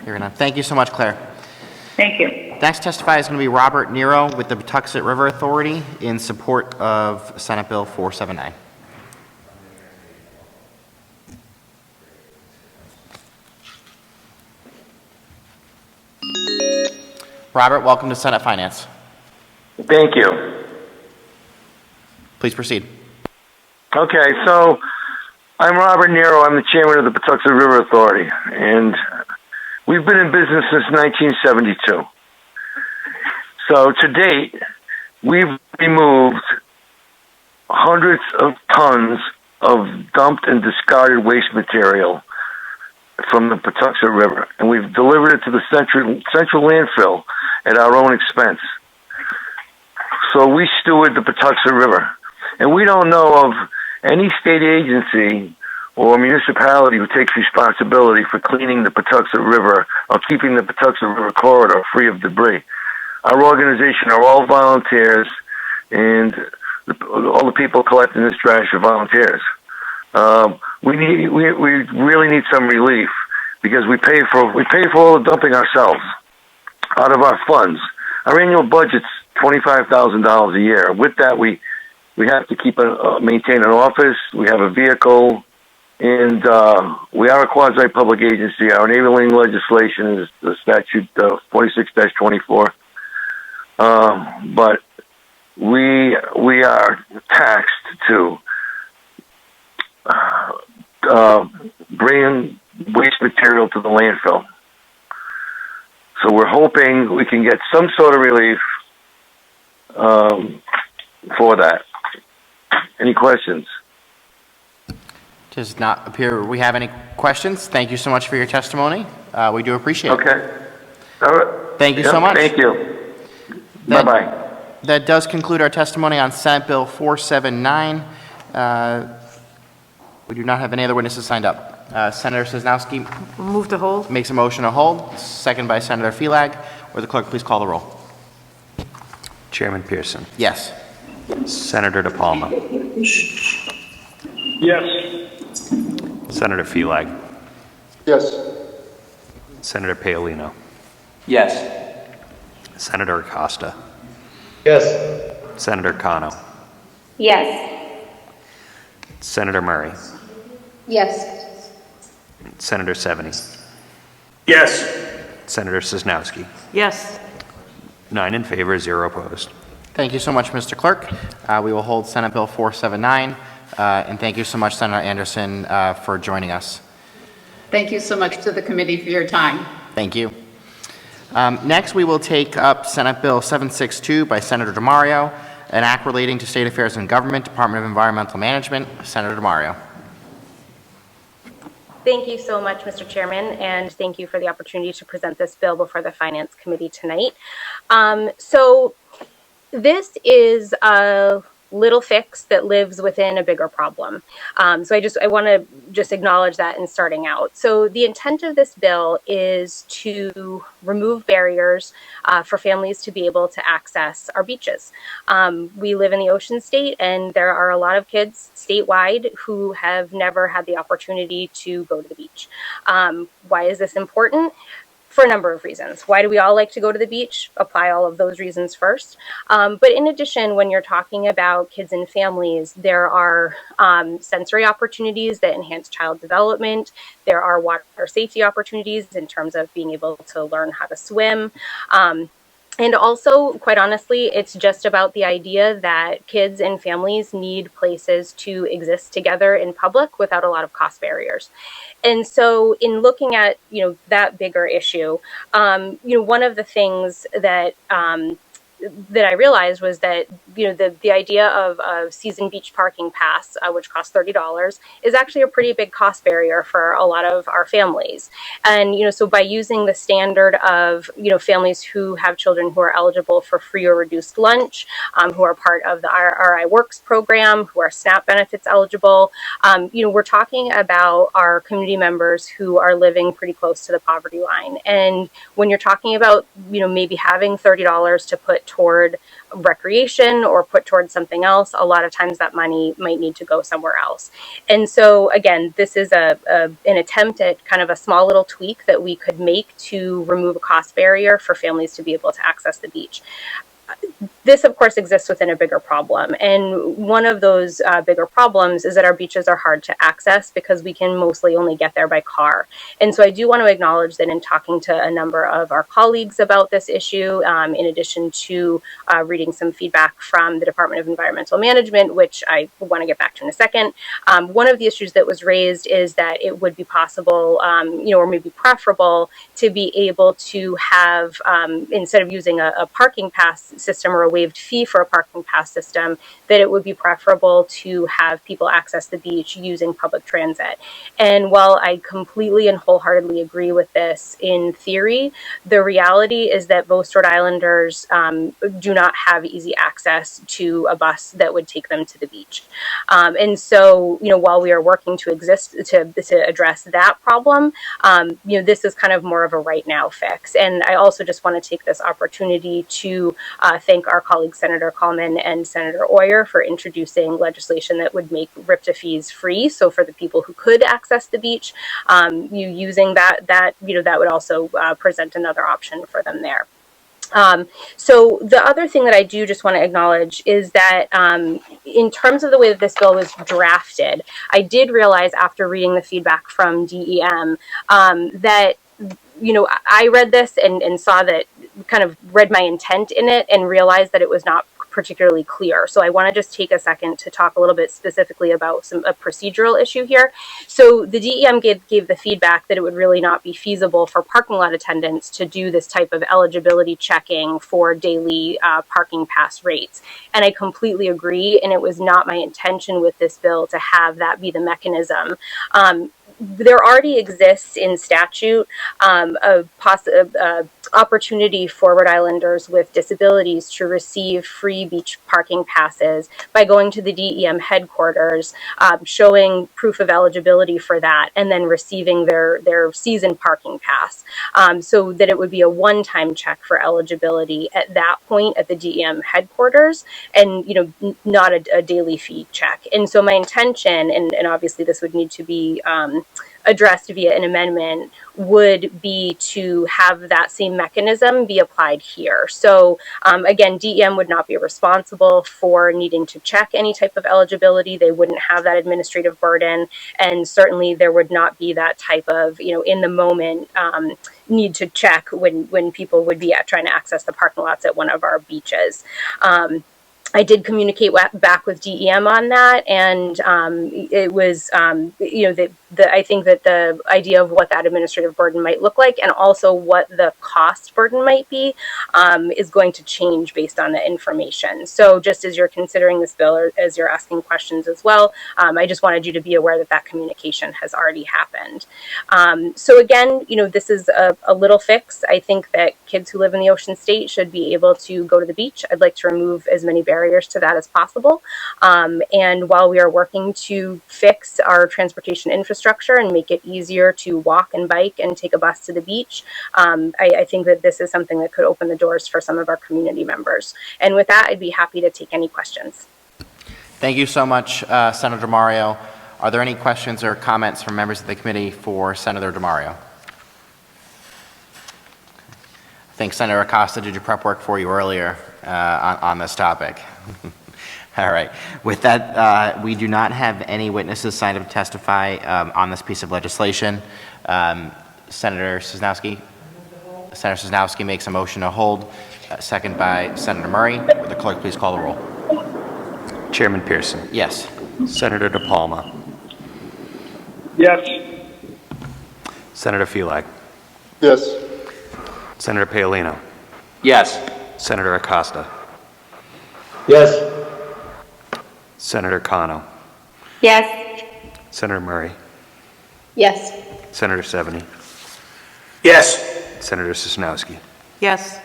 Hearing none. Thank you so much, Claire. Thank you. Next testify is going to be Robert Nero with the Patuxent River Authority in support of Senate Bill 479. Robert, welcome to Senate Finance. Thank you. Please proceed. Okay, so I'm Robert Nero. I'm the chairman of the Patuxent River Authority, and we've been in business since 1972. So to date, we've removed hundreds of tons of dumped and discarded waste material from the Patuxent River, and we've delivered it to the central landfill at our own expense. So we steward the Patuxent River, and we don't know of any state agency or municipality who takes responsibility for cleaning the Patuxent River or keeping the Patuxent River corridor free of debris. Our organization are all volunteers, and all the people collecting this trash are volunteers. We really need some relief because we pay for all the dumping ourselves out of our funds. Our annual budget's $25,000 a year. With that, we have to maintain an office. We have a vehicle, and we are a quasi-public agency. Our enabling legislation is the statute 46-24. But we are taxed to bring waste material to the landfill. So we're hoping we can get some sort of relief for that. Any questions? Does not appear we have any questions. Thank you so much for your testimony. We do appreciate it. Okay. All right. Thank you so much. Thank you. Bye-bye. That does conclude our testimony on Senate Bill 479. We do not have any other witnesses signed up. Senator Sosnowski Move to hold. makes a motion to hold, second by Senator Felag. Will the clerk please call the roll? Chairman Pearson. Yes. Senator dePalma. Yes. Senator Felag. Yes. Senator Paolino. Yes. Senator Acosta. Yes. Senator Cano. Yes. Senator Murray. Yes. Senator Seveny. Yes. Senator Sosnowski. Yes. 9 in favor, 0 opposed. Thank you so much, Mr. Clerk. We will hold Senate Bill 479. And thank you so much, Senator Anderson, for joining us. Thank you so much to the committee for your time. Thank you. Next, we will take up Senate Bill 762 by Senator DeMario, an act relating to state affairs and government, Department of Environmental Management. Senator DeMario. Thank you so much, Mr. Chairman, and thank you for the opportunity to present this bill before the Finance Committee tonight. So this is a little fix that lives within a bigger problem. So I want to just acknowledge that in starting out. So the intent of this bill is to remove barriers for families to be able to access our beaches. We live in the Ocean State, and there are a lot of kids statewide who have never had the opportunity to go to the beach. Why is this important? For a number of reasons. Why do we all like to go to the beach? Apply all of those reasons first. But in addition, when you're talking about kids and families, there are sensory opportunities that enhance child development. There are water safety opportunities in terms of being able to learn how to swim. And also, quite honestly, it's just about the idea that kids and families need places to exist together in public without a lot of cost barriers. And so in looking at, that bigger issue, one of the things that that I realized was that, the idea of a season beach parking pass, which costs $30, is actually a pretty big cost barrier for a lot of our families. And, so by using the standard of, families who have children who are eligible for free or reduced lunch, who are part of the RI Works program, who are SNAP benefits eligible, we're talking about our community members who are living pretty close to the poverty line. And when you're talking about, maybe having $30 to put toward recreation or put towards something else, a lot of times that money might need to go somewhere else. And so again, this is an attempt at kind of a small little tweak that we could make to remove a cost barrier for families to be able to access the beach. This, of course, exists within a bigger problem. And one of those bigger problems is that our beaches are hard to access because we can mostly only get there by car. And so I do want to acknowledge that in talking to a number of our colleagues about this issue, in addition to reading some feedback from the Department of Environmental Management, which I want to get back to in a second, one of the issues that was raised is that it would be possible, or maybe preferable to be able to have, instead of using a parking pass system or a waived fee for a parking pass system, that it would be preferable to have people access the beach using public transit. And while I completely and wholeheartedly agree with this in theory, the reality is that most Rhode Islanders do not have easy access to a bus that would take them to the beach. And so, while we are working to address that problem, this is kind of more of a right now fix. And I also just want to take this opportunity to thank our colleagues, Senator Coleman and Senator Oyer, for introducing legislation that would make RIPTA fees free. So for the people who could access the beach, using that would also present another option for them there. So the other thing that I do just want to acknowledge is that in terms of the way that this bill was drafted, I did realize after reading the feedback from DEM that I read this and saw that, kind of read my intent in it and realized that it was not particularly clear. So I want to just take a second to talk a little bit specifically about a procedural issue here. So the DEM gave the feedback that it would really not be feasible for parking lot attendants to do this type of eligibility checking for daily parking pass rates. And I completely agree, and it was not my intention with this bill to have that be the mechanism. There already exists in statute a opportunity for Rhode Islanders with disabilities to receive free beach parking passes by going to the DEM headquarters, showing proof of eligibility for that, and then receiving their season parking pass, so that it would be a one-time check for eligibility at that point at the DEM headquarters, and not a daily fee check. And so my intention, and obviously this would need to be addressed via an amendment, would be to have that same mechanism be applied here. So again, DEM would not be responsible for needing to check any type of eligibility. They wouldn't have that administrative burden, and certainly there would not be that type of in the moment need to check when people would be trying to access the parking lots at one of our beaches. I did communicate back with DEM on that, and it was, I think that the idea of what that administrative burden might look like, and also what the cost burden might be, is going to change based on the information. So just as you're considering this bill, or as you're asking questions as well, I just wanted you to be aware that that communication has already happened. So again, this is a little fix. I think that kids who live in the Ocean State should be able to go to the beach. I'd like to remove as many barriers to that as possible. And while we are working to fix our transportation infrastructure and make it easier to walk and bike and take a bus to the beach, I think that this is something that could open the doors for some of our community members. And with that, I'd be happy to take any questions. Thank you so much, Senator DeMario. Are there any questions or comments from members of the committee for Senator DeMario? I think Senator Acosta did your prep work for you earlier on this topic. All right. With that, we do not have any witnesses signed up to testify on this piece of legislation. Senator Sosnowski makes a motion to hold, second by Senator Murray. Would the clerk please call the roll? Chairman Pearson. Yes. Senator dePalma. Yes. Senator Felag. Yes. Senator Paolino. Yes. Senator Acosta. Yes. Senator Cano. Yes. Senator Murray. Yes. Senator Seveny. Yes. Senator Sosnowski. Yes.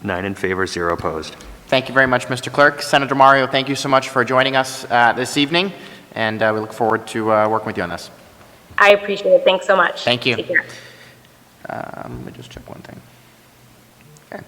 9 in favor, 0 opposed. Thank you very much, Mr. Clerk. Senator Mario, thank you so much for joining us this evening, and we look forward to working with you on this. I appreciate it. Thanks so much. Thank you. Take care. Let me just check one thing. Okay.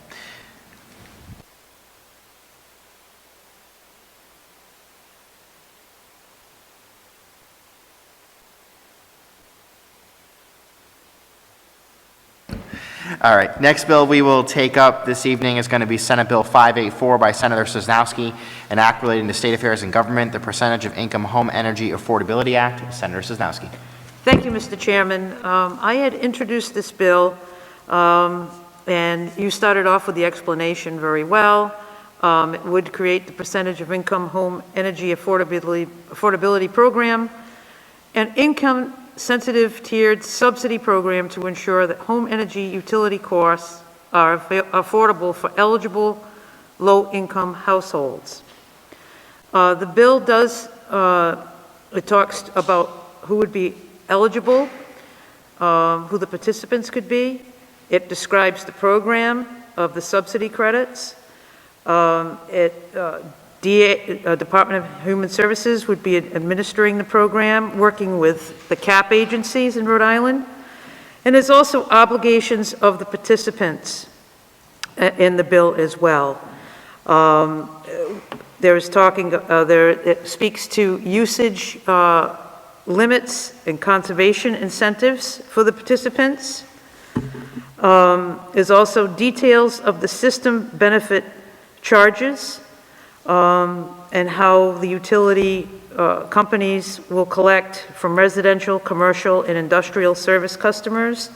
All right, next bill we will take up this evening is going to be Senate Bill 584 by Senator Sosnowski, an act relating to state affairs and government, the Percentage of Income Home Energy Affordability Act. Senator Sosnowski. Thank you, Mr. Chairman. I had introduced this bill, and you started off with the explanation very well. It would create the Percentage of Income Home Energy Affordability Program, an income-sensitive tiered subsidy program to ensure that home energy utility costs are affordable for eligible low-income households. The bill does, it talks about who would be eligible, who the participants could be. It describes the program of the subsidy credits. Department of Human Services would be administering the program, working with the CAP agencies in Rhode Island. And there's also obligations of the participants in the bill as well. There's talking, it speaks to usage limits and conservation incentives for the participants. There's also details of the system benefit charges and how the utility companies will collect from residential, commercial, and industrial service customers,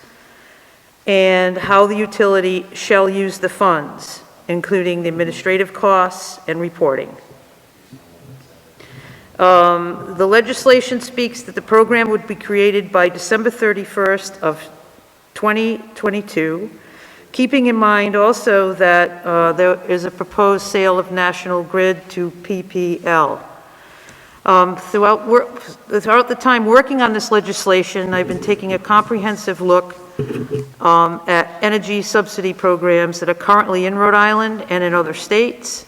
and how the utility shall use the funds, including the administrative costs and reporting. The legislation speaks that the program would be created by December 31st of 2022, keeping in mind also that there is a proposed sale of National Grid to PPL. Throughout the time working on this legislation, I've been taking a comprehensive look at energy subsidy programs that are currently in Rhode Island and in other states.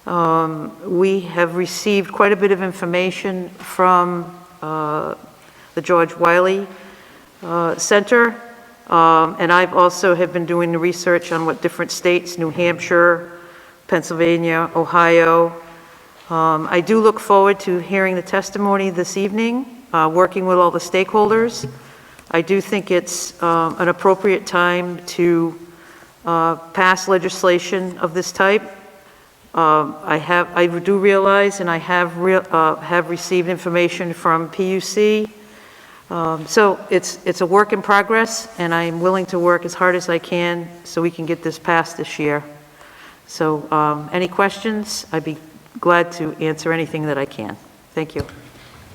We have received quite a bit of information from the George Wiley Center, and I've also have been doing the research on what different states, New Hampshire, Pennsylvania, Ohio. I do look forward to hearing the testimony this evening, working with all the stakeholders. I do think it's an appropriate time to pass legislation of this type. I do realize, and I have received information from PUC. So it's a work in progress, and I'm willing to work as hard as I can so we can get this passed this year. So any questions? I'd be glad to answer anything that I can. Thank you.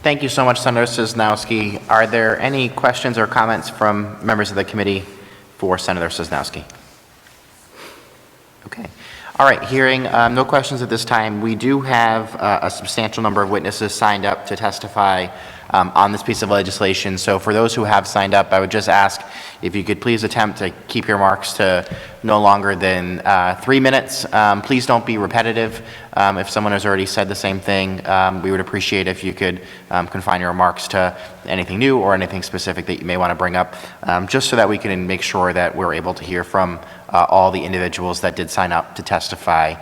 Thank you so much, Senator Sosnowski. Are there any questions or comments from members of the committee for Senator Sosnowski? Okay. All right, hearing no questions at this time, we do have a substantial number of witnesses signed up to testify on this piece of legislation. So for those who have signed up, I would just ask if you could please attempt to keep your remarks to no longer than 3 minutes. Please don't be repetitive. If someone has already said the same thing, we would appreciate if you could confine your remarks to anything new or anything specific that you may want to bring up, just so that we can make sure that we're able to hear from all the individuals that did sign up to testify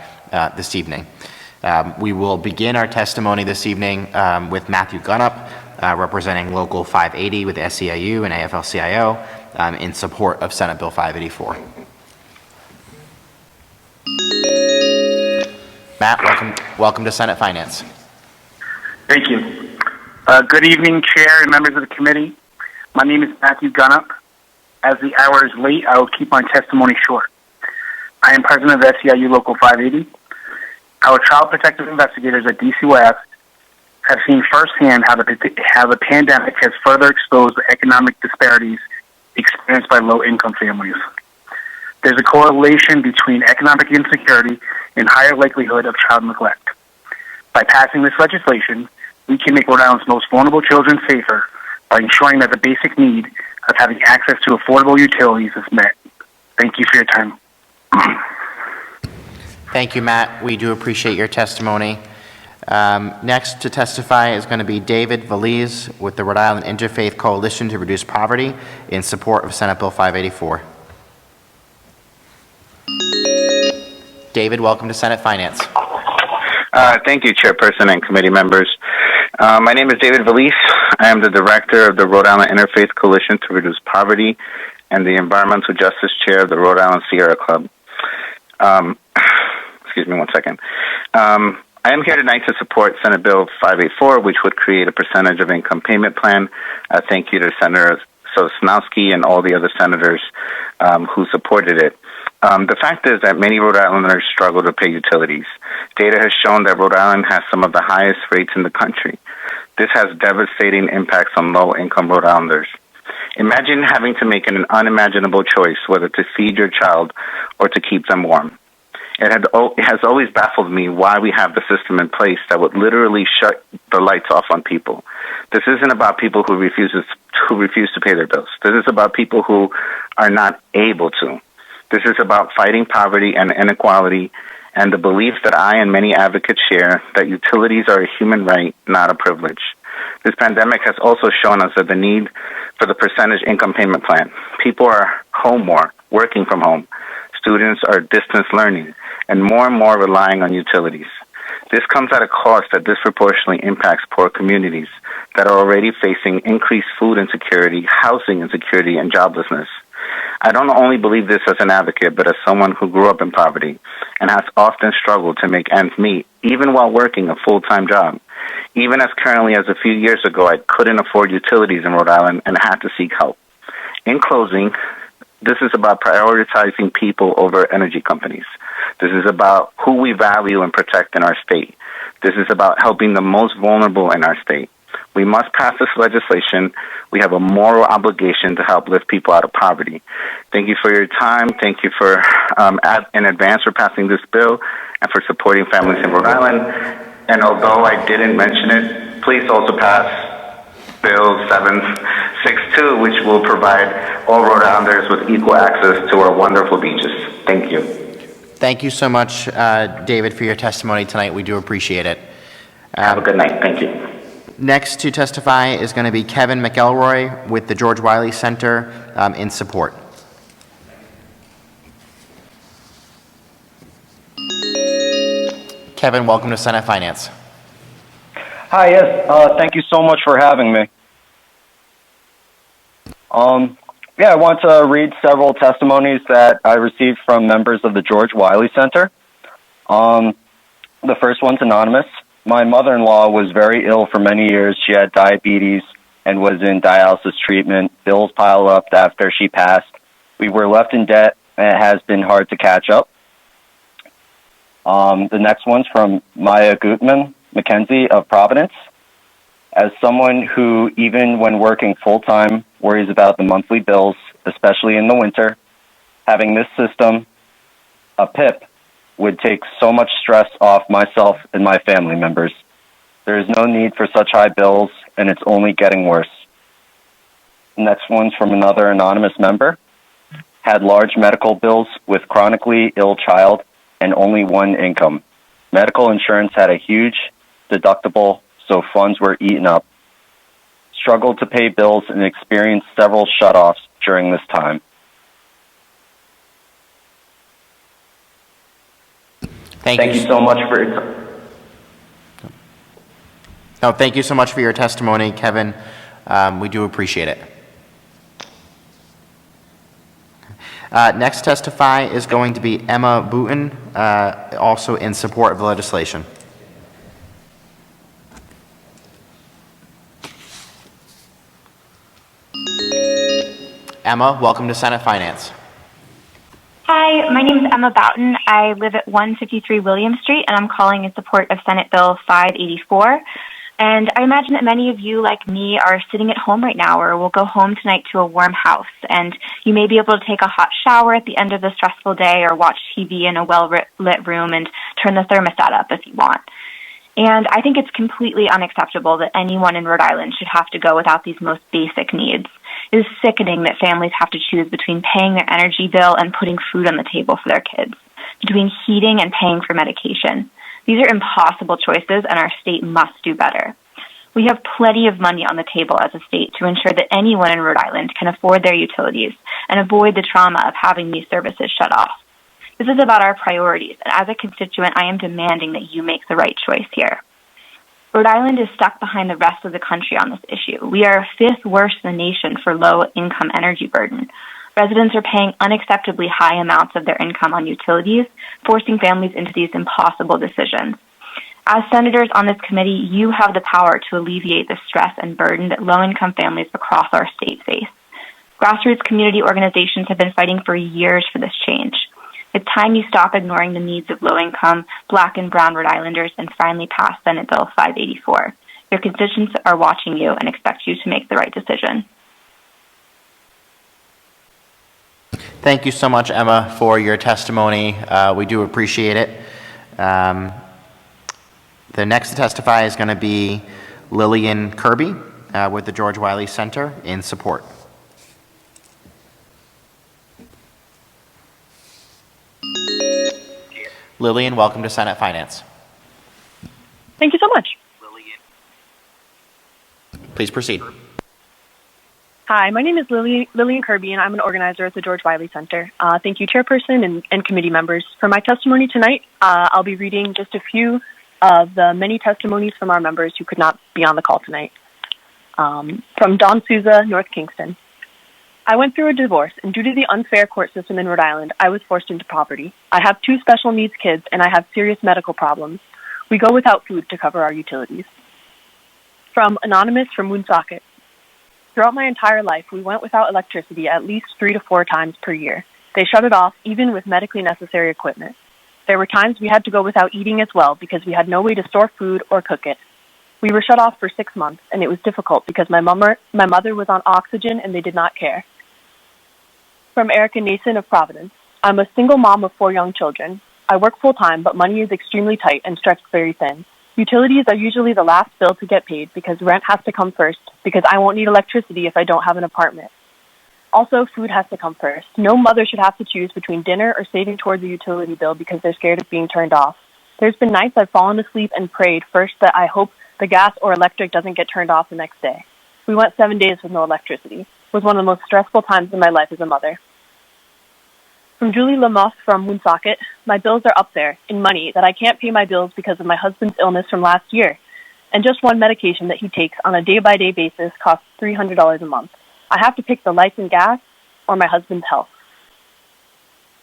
this evening. We will begin our testimony this evening with Matthew Gunnup, representing Local 580 with SEIU and AFL-CIO in support of Senate Bill 584. Matt, welcome to Senate Finance. Thank you. Good evening, Chair and members of the committee. My name is Matthew Gunnup. As the hour is late, I will keep my testimony short. I am president of SEIU Local 580. Our child protective investigators at DC West have seen firsthand how the pandemic has further exposed the economic disparities experienced by low-income families. There's a correlation between economic insecurity and higher likelihood of child neglect. By passing this legislation, we can make Rhode Island's most vulnerable children safer by ensuring that the basic need of having access to affordable utilities is met. Thank you for your time. Thank you, Matt. We do appreciate your testimony. Next to testify is going to be David Valise with the Rhode Island Interfaith Coalition to Reduce Poverty in support of Senate Bill 584. David, welcome to Senate Finance. Thank you, Chairperson and committee members. My name is David Valise. I am the director of the Rhode Island Interfaith Coalition to Reduce Poverty. and the Environmental Justice Chair of the Rhode Island Sierra Club. Excuse me one second. I am here tonight to support Senate Bill 584, which would create a percentage of income payment plan. Thank you to Senator Sosnowski and all the other senators who supported it. The fact is that many Rhode Islanders struggle to pay utilities. Data has shown that Rhode Island has some of the highest rates in the country. This has devastating impacts on low-income Rhode Islanders. Imagine having to make an unimaginable choice whether to feed your child or to keep them warm. It has always baffled me why we have the system in place that would literally shut the lights off on people. This isn't about people who refuse to pay their bills. This is about people who are not able to. This is about fighting poverty and inequality and the belief that I and many advocates share that utilities are a human right, not a privilege. This pandemic has also shown us that the need for the percentage income payment plan. People are home more, working from home. Students are distance learning, and more relying on utilities. This comes at a cost that disproportionately impacts poor communities that are already facing increased food insecurity, housing insecurity, and joblessness. I don't only believe this as an advocate, but as someone who grew up in poverty and has often struggled to make ends meet, even while working a full-time job. Even as currently as a few years ago, I couldn't afford utilities in Rhode Island and had to seek help. In closing, this is about prioritizing people over energy companies. This is about who we value and protect in our state. This is about helping the most vulnerable in our state. We must pass this legislation. We have a moral obligation to help lift people out of poverty. Thank you for your time. Thank you for, in advance for passing this bill and for supporting families in Rhode Island. And although I didn't mention it, please also pass Bill 762, which will provide all Rhode Islanders with equal access to our wonderful beaches. Thank you. Thank you so much, David, for your testimony tonight. We do appreciate it. Have a good night. Thank you. Next to testify is going to be Kevin McElroy with the George Wiley Center in support. Kevin, welcome to Senate Finance. Hi, yes, thank you so much for having me. I want to read several testimonies that I received from members of the George Wiley Center. The first one's anonymous. My mother-in-law was very ill for many years. She had diabetes and was in dialysis treatment. Bills piled up after she passed. We were left in debt, and it has been hard to catch up. The next one's from Maya Gutman McKenzie of Providence. As someone who, even when working full-time, worries about the monthly bills, especially in the winter, having this system, a PIP, would take so much stress off myself and my family members. There is no need for such high bills, and it's only getting worse. The next one's from another anonymous member. Had large medical bills with chronically ill child and only one income. Medical insurance had a huge deductible, so funds were eaten up. Struggled to pay bills and experienced several shutoffs during this time. Thank you so much for your time. No, thank you so much for your testimony, Kevin. We do appreciate it. Next testify is going to be Emma Booten, also in support of the legislation. Emma, welcome to Senate Finance. Hi, my name is Emma Boughton. I live at 153 William Street, and I'm calling in support of Senate Bill 584. And I imagine that many of you, like me, are sitting at home right now or will go home tonight to a warm house. And you may be able to take a hot shower at the end of the stressful day or watch TV in a well-lit room and turn the thermostat up if you want. And I think it's completely unacceptable that anyone in Rhode Island should have to go without these most basic needs. It is sickening that families have to choose between paying their energy bill and putting food on the table for their kids, between heating and paying for medication. These are impossible choices, and our state must do better. We have plenty of money on the table as a state to ensure that anyone in Rhode Island can afford their utilities and avoid the trauma of having these services shut off. This is about our priorities, and as a constituent, I am demanding that you make the right choice here. Rhode Island is stuck behind the rest of the country on this issue. We are fifth worst in the nation for low-income energy burden. Residents are paying unacceptably high amounts of their income on utilities, forcing families into these impossible decisions. As senators on this committee, you have the power to alleviate the stress and burden that low-income families across our state face. Grassroots community organizations have been fighting for years for this change. It's time you stop ignoring the needs of low-income Black and Brown Rhode Islanders and finally pass Senate Bill 584. Your constituents are watching you and expect you to make the right decision. Thank you so much, Emma, for your testimony. We do appreciate it. The next to testify is going to be Lillian Kirby with the George Wiley Center in support. Lillian, welcome to Senate Finance. Thank you so much. Please proceed. Hi, my name is Lillian Kirby, and I'm an organizer at the George Wiley Center. Thank you, Chairperson and committee members. For my testimony tonight, I'll be reading just a few of the many testimonies from our members who could not be on the call tonight. From Don Souza, North Kingston. I went through a divorce, and due to the unfair court system in Rhode Island, I was forced into poverty. I have 2 special needs kids, and I have serious medical problems. We go without food to cover our utilities. From Anonymous from Woonsocket. Throughout my entire life, we went without electricity at least 3 to 4 times per year. They shut it off, even with medically necessary equipment. There were times we had to go without eating as well because we had no way to store food or cook it. We were shut off for 6 months, and it was difficult because my mother was on oxygen and they did not care. From Erica Nason of Providence. I'm a single mom of 4 young children. I work full-time, but money is extremely tight and stretched very thin. Utilities are usually the last bill to get paid because rent has to come first, because I won't need electricity if I don't have an apartment. Also, food has to come first. No mother should have to choose between dinner or saving towards a utility bill because they're scared of being turned off. There's been nights I've fallen asleep and prayed first that I hope the gas or electric doesn't get turned off the next day. We went 7 days with no electricity. It was one of the most stressful times in my life as a mother. From Julie Lamoth from Woonsocket, my bills are up there in money that I can't pay my bills because of my husband's illness from last year. And just one medication that he takes on a day-by-day basis costs $300 a month. I have to pick the lights and gas or my husband's health.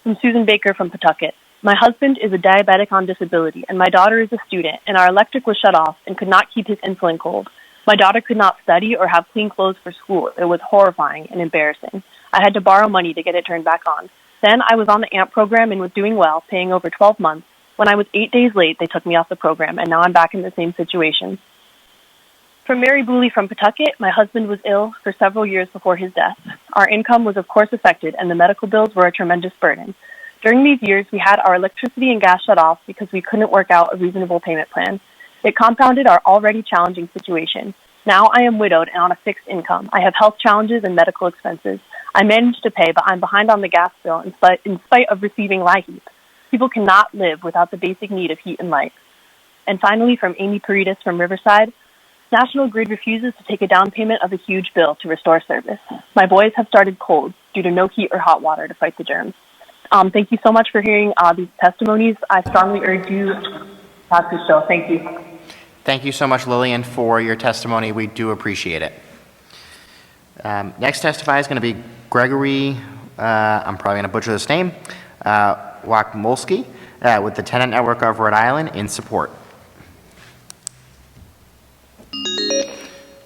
From Susan Baker from Pawtucket. My husband is a diabetic on disability, and my daughter is a student, and our electric was shut off and could not keep his insulin cold. My daughter could not study or have clean clothes for school. It was horrifying and embarrassing. I had to borrow money to get it turned back on. Then I was on the AMP program and was doing well, paying over 12 months. When I was 8 days late, they took me off the program, and now I'm back in the same situation. From Mary Booley from Pawtucket, my husband was ill for several years before his death. Our income was of course affected, and the medical bills were a tremendous burden. During these years, we had our electricity and gas shut off because we couldn't work out a reasonable payment plan. It compounded our already challenging situation. Now I am widowed and on a fixed income. I have health challenges and medical expenses. I managed to pay, but I'm behind on the gas bill in spite of receiving LIHEAP. People cannot live without the basic need of heat and light. And finally, from Amy Peritas from Riverside, National Grid refuses to take a down payment of a huge bill to restore service. My boys have started colds due to no heat or hot water to fight the germs. Thank you so much for hearing these testimonies. I strongly urge you to pass this bill. Thank you. Thank you so much, Lillian, for your testimony. We do appreciate it. Next testify is going to be Gregory, I'm probably going to butcher this name, Wakmolsky with the Tenant Network of Rhode Island in support.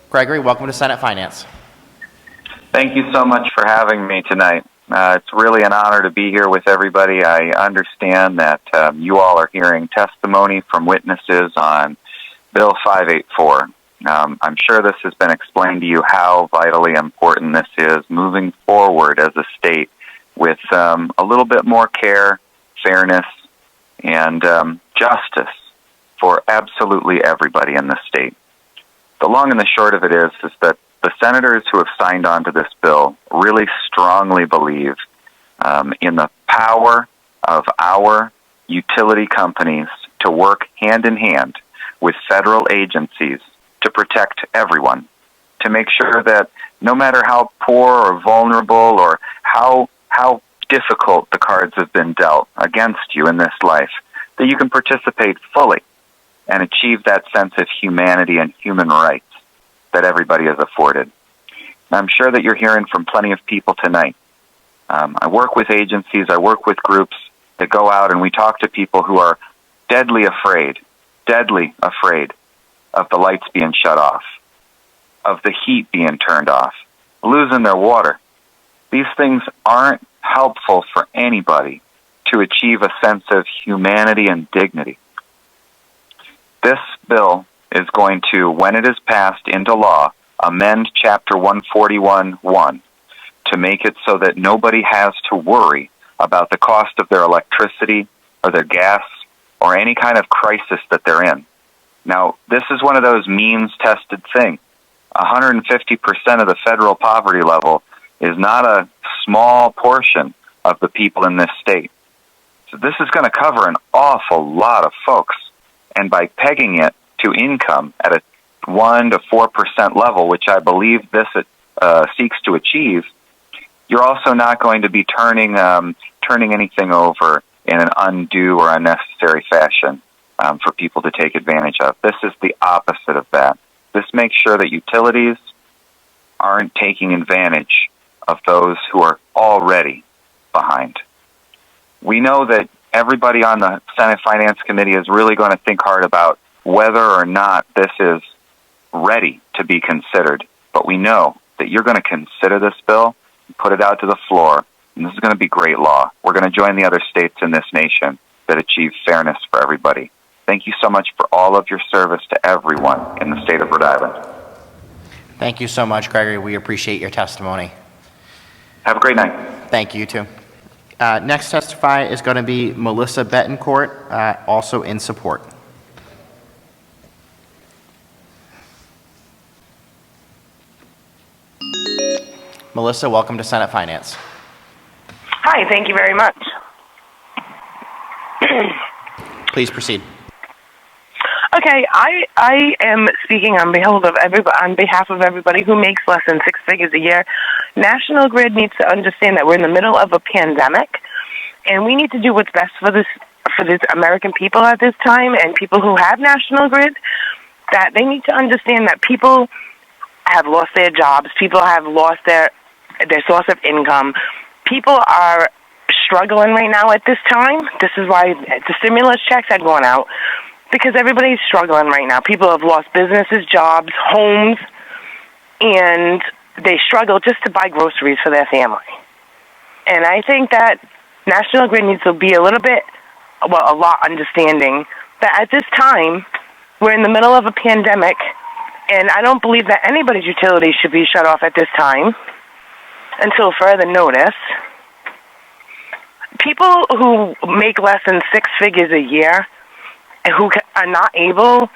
Gregory, welcome to Senate Finance. Thank you so much for having me tonight. It's really an honor to be here with everybody. I understand that you all are hearing testimony from witnesses on Bill 584. I'm sure this has been explained to you how vitally important this is moving forward as a state with a little bit more care, fairness, and justice for absolutely everybody in the state. The long and the short of it is that the senators who have signed on to this bill really strongly believe in the power of our utility companies to work hand in hand with federal agencies to protect everyone, to make sure that no matter how poor or vulnerable or how difficult the cards have been dealt against you in this life, that you can participate fully and achieve that sense of humanity and human rights that everybody is afforded. And I'm sure that you're hearing from plenty of people tonight I work with agencies, I work with groups that go out and we talk to people who are deadly afraid of the lights being shut off, of the heat being turned off, losing their water. These things aren't helpful for anybody to achieve a sense of humanity and dignity. This bill is going to, when it is passed into law, amend Chapter 141(1) to make it so that nobody has to worry about the cost of their electricity or their gas or any kind of crisis that they're in. Now, this is one of those means-tested things. 150% of the federal poverty level is not a small portion of the people in this state. So this is going to cover an awful lot of folks. And by pegging it to income at a 1 to 4% level, which I believe this seeks to achieve, you're also not going to be turning anything over in an undue or unnecessary fashion for people to take advantage of. This is the opposite of that. This makes sure that utilities aren't taking advantage of those who are already behind. We know that everybody on the Senate Finance Committee is really going to think hard about whether or not this is ready to be considered. But we know that you're going to consider this bill and put it out to the floor, and this is going to be great law. We're going to join the other states in this nation that achieve fairness for everybody. Thank you so much for all of your service to everyone in the state of Rhode Island. Thank you so much, Gregory. We appreciate your testimony. Have a great night. Thank you, too. Next to testify is going to be Melissa Bettencourt, also in support. Melissa, welcome to Senate Finance. Hi, thank you very much. Please proceed. Okay, I am speaking on behalf of everybody who makes less than 6 figures a year. National Grid needs to understand that we're in the middle of a pandemic, and we need to do what's best for this American people at this time, and people who have National Grid, that they need to understand that people have lost their jobs, people have lost their source of income. People are struggling right now at this time. This is why the stimulus checks had gone out, because everybody's struggling right now. People have lost businesses, jobs, homes, and they struggle just to buy groceries for their family. And I think that National Grid needs to be a lot understanding that at this time, we're in the middle of a pandemic, and I don't believe that anybody's utilities should be shut off at this time until further notice. People who make less than 6 figures a year and who are not able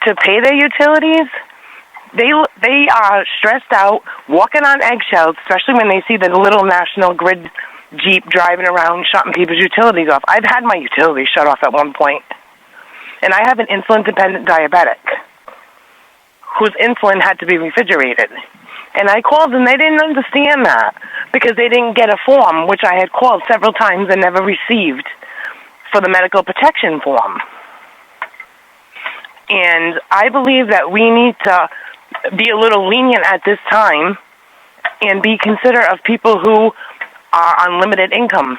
to pay their utilities, they are stressed out, walking on eggshells, especially when they see the little National Grid Jeep driving around shutting people's utilities off. I've had my utilities shut off at one point, and I have an insulin-dependent diabetic whose insulin had to be refrigerated. And I called, and they didn't understand that because they didn't get a form, which I had called several times and never received, for the medical protection form. And I believe that we need to be a little lenient at this time and be considerate of people who are on limited income.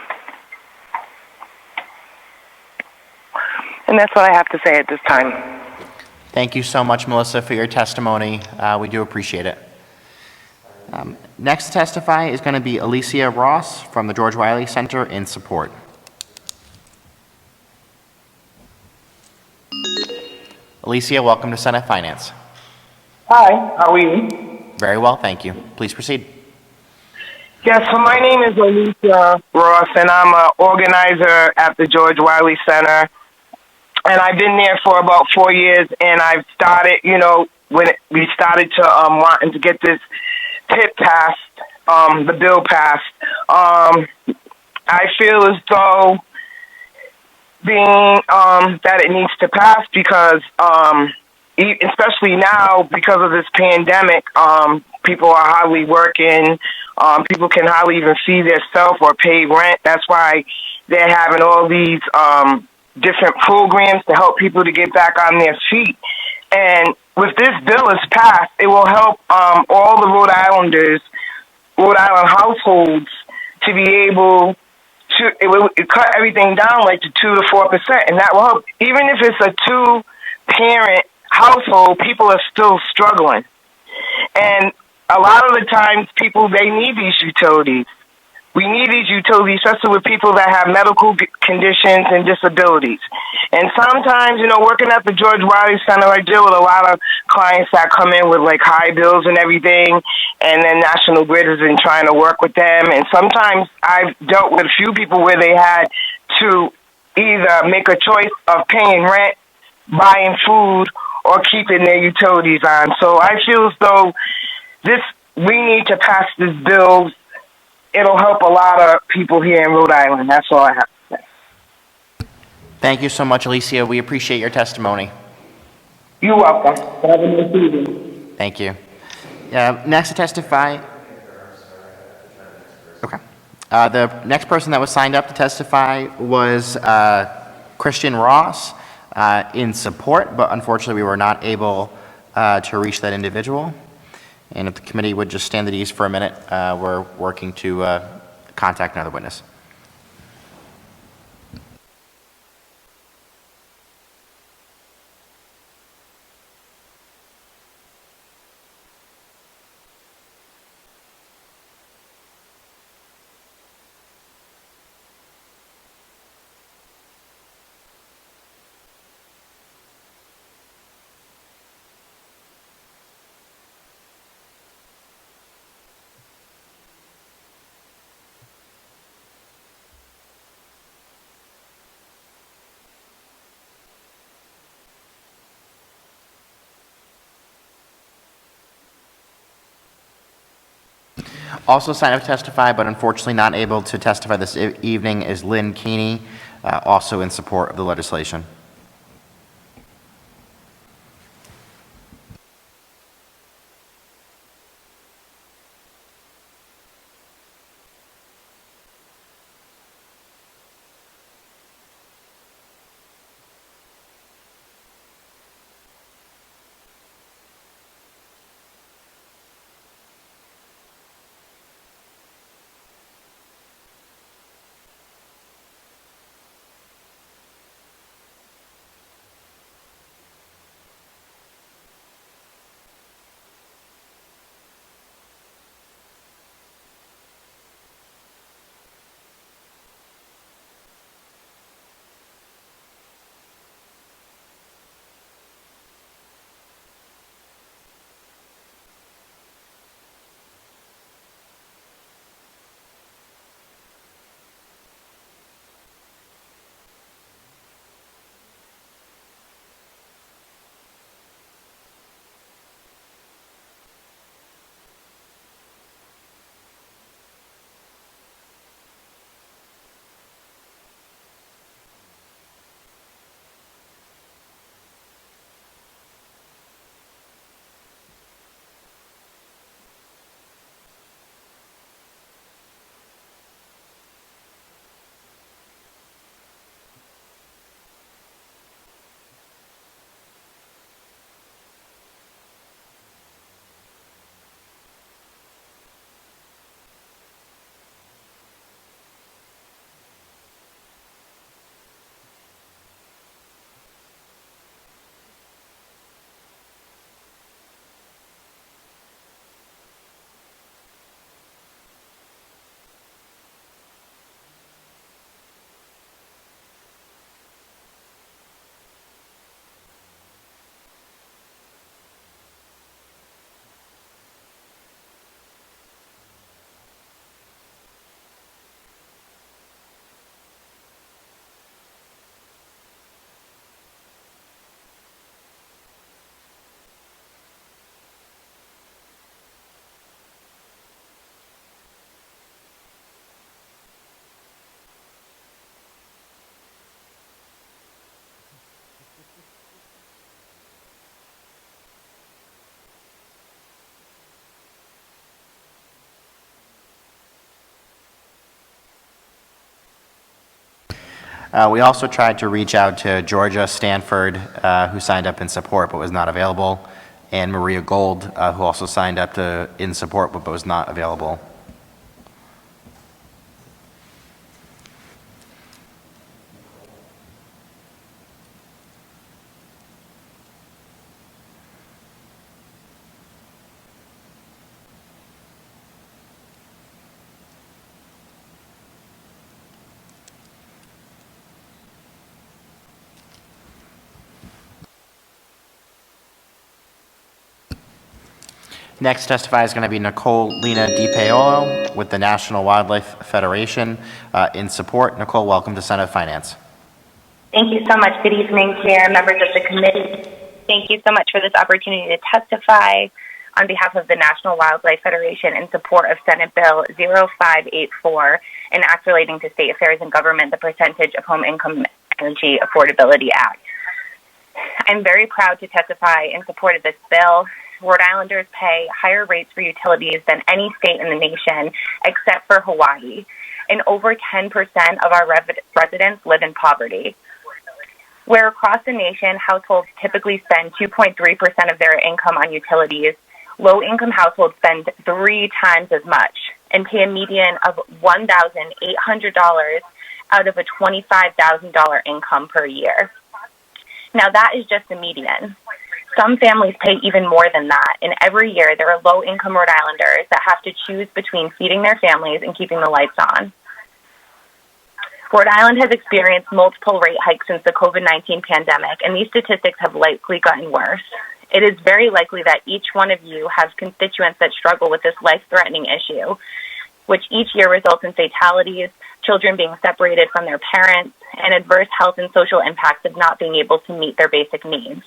And that's what I have to say at this time. Thank you so much, Melissa, for your testimony. We do appreciate it. Next to testify is going to be Alicia Ross from the George Wiley Center in support. Alicia, welcome to Senate Finance. Hi, how are you? Very well, thank you. Please proceed. Yes, so my name is Alicia Ross, and I'm an organizer at the George Wiley Center. And I've been there for about 4 years, and I've started, when we started to wanting to get this PIP passed, the bill passed. I feel as though that it needs to pass because, especially now because of this pandemic, people are hardly working. People can hardly even feed themselves or pay rent. That's why they're having all these different programs to help people to get back on their feet. And with this bill is passed, it will help all the Rhode Island households to be able to, it will cut everything down like to 2 to 4%, and that will help. Even if it's a 2-parent household, people are still struggling. And a lot of the times people, they need these utilities. We need these utilities, especially with people that have medical conditions and disabilities. And sometimes, you know, working at the George Wiley Center, I deal with a lot of clients that come in with like high bills and everything, and then National Grid has been trying to work with them. And sometimes I've dealt with a few people where they had to either make a choice of paying rent, buying food, or keeping their utilities on. So I feel as though we need to pass this bill. It'll help a lot of people here in Rhode Island. That's all I have to say. Thank you so much, Alicia. We appreciate your testimony. You're welcome. Have a nice evening. Thank you. Next to testify. Okay. The next person that was signed up to testify was Christian Ross in support, but unfortunately we were not able to reach that individual. And if the committee would just stand at ease for a minute, we're working to contact another witness. Also signed up to testify, but unfortunately not able to testify this evening is Lynn Keeney, also in support of the legislation. We also tried to reach out to Georgia Stanford, who signed up in support but was not available, and Maria Gold, who also signed up in support but was not available. Next testify is going to be Nicole Lena DiPaolo with the National Wildlife Federation in support. Nicole, welcome to Senate Finance. Thank you so much. Good evening, Chair, members of the committee. Thank you so much for this opportunity to testify on behalf of the National Wildlife Federation in support of Senate Bill 0584, an act relating to state affairs and government, the Percentage of Home Income Energy Affordability Act. I'm very proud to testify in support of this bill. Rhode Islanders pay higher rates for utilities than any state in the nation except for Hawaii, and over 10% of our residents live in poverty. Where across the nation, households typically spend 2.3% of their income on utilities, low-income households spend 3 times as much and pay a median of $1,800 out of a $25,000 income per year. Now, that is just the median. Some families pay even more than that, and every year there are low-income Rhode Islanders that have to choose between feeding their families and keeping the lights on. Rhode Island has experienced multiple rate hikes since the COVID-19 pandemic, and these statistics have likely gotten worse. It is very likely that each one of you has constituents that struggle with this life-threatening issue, which each year results in fatalities, children being separated from their parents, and adverse health and social impacts of not being able to meet their basic needs.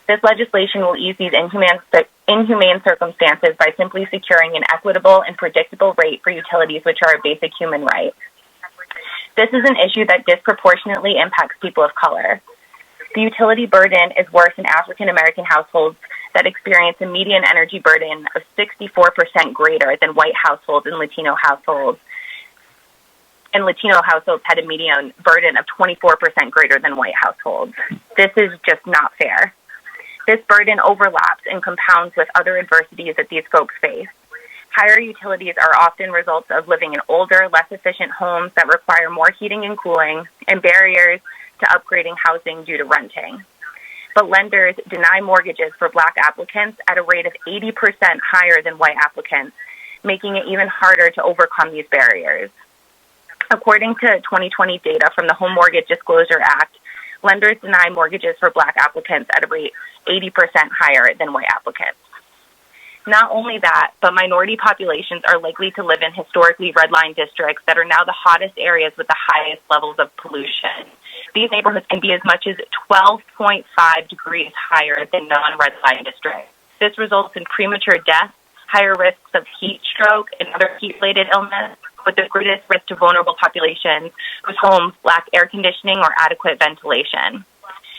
This legislation will ease these inhumane circumstances by simply securing an equitable and predictable rate for utilities, which are a basic human right. This is an issue that disproportionately impacts people of color. The utility burden is worse in African American households that experience a median energy burden of 64% greater than white households and Latino households. And Latino households had a median burden of 24% greater than white households. This is just not fair. This burden overlaps and compounds with other adversities that these folks face. Higher utilities are often results of living in older, less efficient homes that require more heating and cooling, and barriers to upgrading housing due to renting. But lenders deny mortgages for Black applicants at a rate of 80% higher than white applicants, making it even harder to overcome these barriers. According to 2020 data from the Home Mortgage Disclosure Act, lenders deny mortgages for Black applicants at a rate 80% higher than white applicants. Not only that, but minority populations are likely to live in historically red-line districts that are now the hottest areas with the highest levels of pollution. These neighborhoods can be as much as 12.5 degrees higher than non-red-line districts. This results in premature death, higher risks of heat stroke and other heat-related illness, with the greatest risk to vulnerable populations whose homes lack air conditioning or adequate ventilation.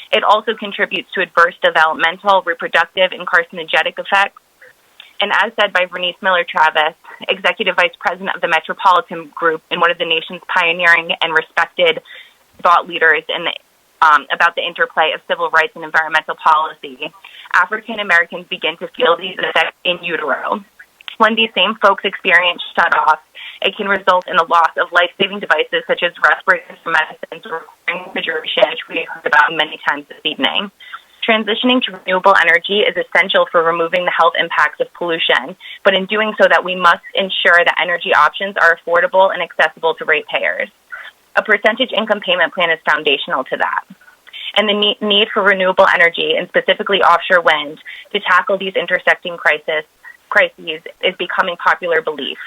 It also contributes to adverse developmental, reproductive, and carcinogenic effects. And as said by Vernice Miller-Travis, Executive Vice President of the Metropolitan Group and one of the nation's pioneering and respected thought leaders about the interplay of civil rights and environmental policy, African Americans begin to feel these effects in utero. When these same folks experience shut-off, it can result in the loss of life-saving devices such as respirators and medicines requiring refrigeration, which we heard about many times this evening. Transitioning to renewable energy is essential for removing the health impacts of pollution, but in doing so that we must ensure that energy options are affordable and accessible to ratepayers. A percentage income payment plan is foundational to that. And the need for renewable energy, and specifically offshore wind, to tackle these intersecting crises is becoming popular belief.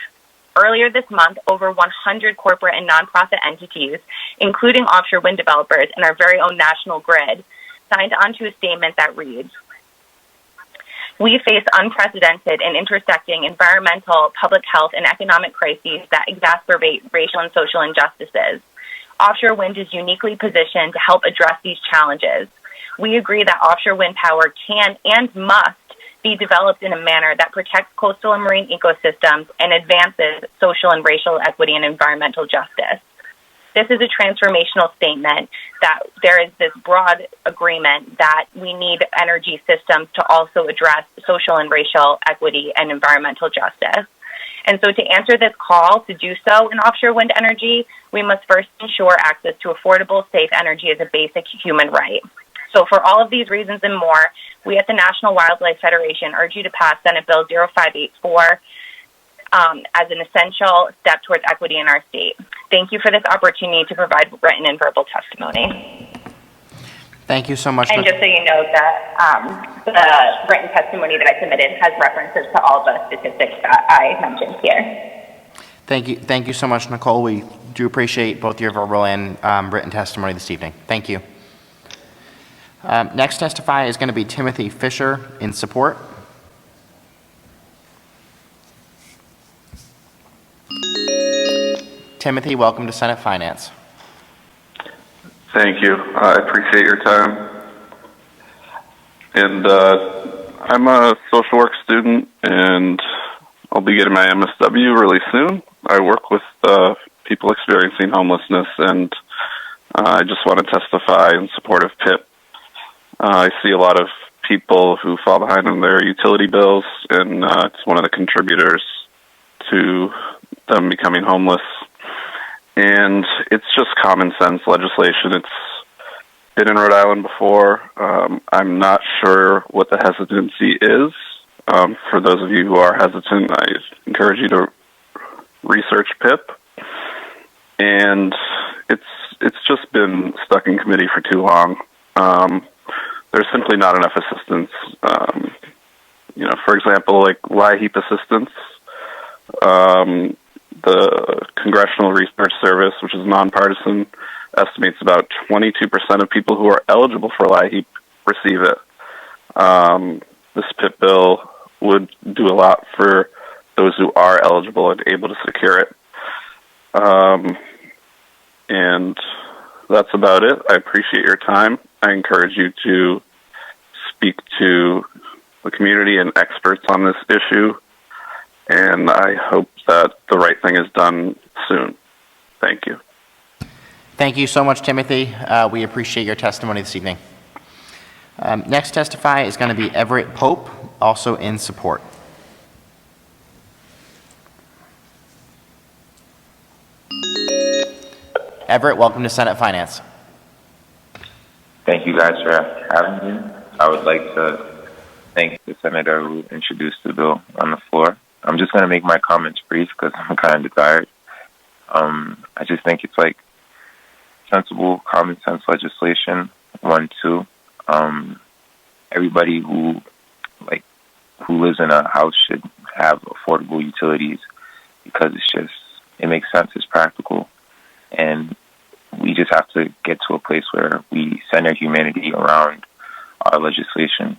Earlier this month, over 100 corporate and nonprofit entities, including offshore wind developers and our very own national grid, signed onto a statement that reads, "We face unprecedented and intersecting environmental, public health, and economic crises that exacerbate racial and social injustices. Offshore wind is uniquely positioned to help address these challenges. We agree that offshore wind power can and must be developed in a manner that protects coastal and marine ecosystems and advances social and racial equity and environmental justice." This is a transformational statement that there is this broad agreement that we need energy systems to also address social and racial equity and environmental justice. And so to answer this call to do so in offshore wind energy, we must first ensure access to affordable, safe energy as a basic human right. So for all of these reasons and more, we at the National Wildlife Federation urge you to pass Senate Bill 0584 as an essential step towards equity in our state. Thank you for this opportunity to provide written and verbal testimony. Thank you so much. And just so you know that the written testimony that I submitted has references to all the statistics that I mentioned here. Thank you so much, Nicole. We do appreciate both your verbal and written testimony this evening. Thank you. Next testify is going to be Timothy Fisher in support. Timothy, welcome to Senate Finance. Thank you. I appreciate your time. And I'm a social work student, and I'll be getting my MSW really soon. I work with people experiencing homelessness, and I just want to testify in support of PIP. I see a lot of people who fall behind on their utility bills, and it's one of the contributors to them becoming homeless. And it's just common sense legislation. It's been in Rhode Island before. I'm not sure what the hesitancy is. For those of you who are hesitant, I encourage you to research PIP. And it's just been stuck in committee for too long. There's simply not enough assistance. For example, like LIHEAP assistance. The Congressional Research Service, which is nonpartisan, estimates about 22% of people who are eligible for LIHEAP receive it. This PIP bill would do a lot for those who are eligible and able to secure it. And that's about it. I appreciate your time. I encourage you to speak to the community and experts on this issue, and I hope that the right thing is done soon. Thank you. Thank you so much, Timothy. We appreciate your testimony this evening. Next testify is going to be Everett Pope, also in support. Everett, welcome to Senate Finance. Thank you guys for having me. I would like to thank the senator who introduced the bill on the floor. I'm just going to make my comments brief because I'm kind of tired. I just think it's like sensible, common sense legislation. 1, 2. Everybody who lives in a house should have affordable utilities because it makes sense, it's practical. And we just have to get to a place where we center humanity around our legislation.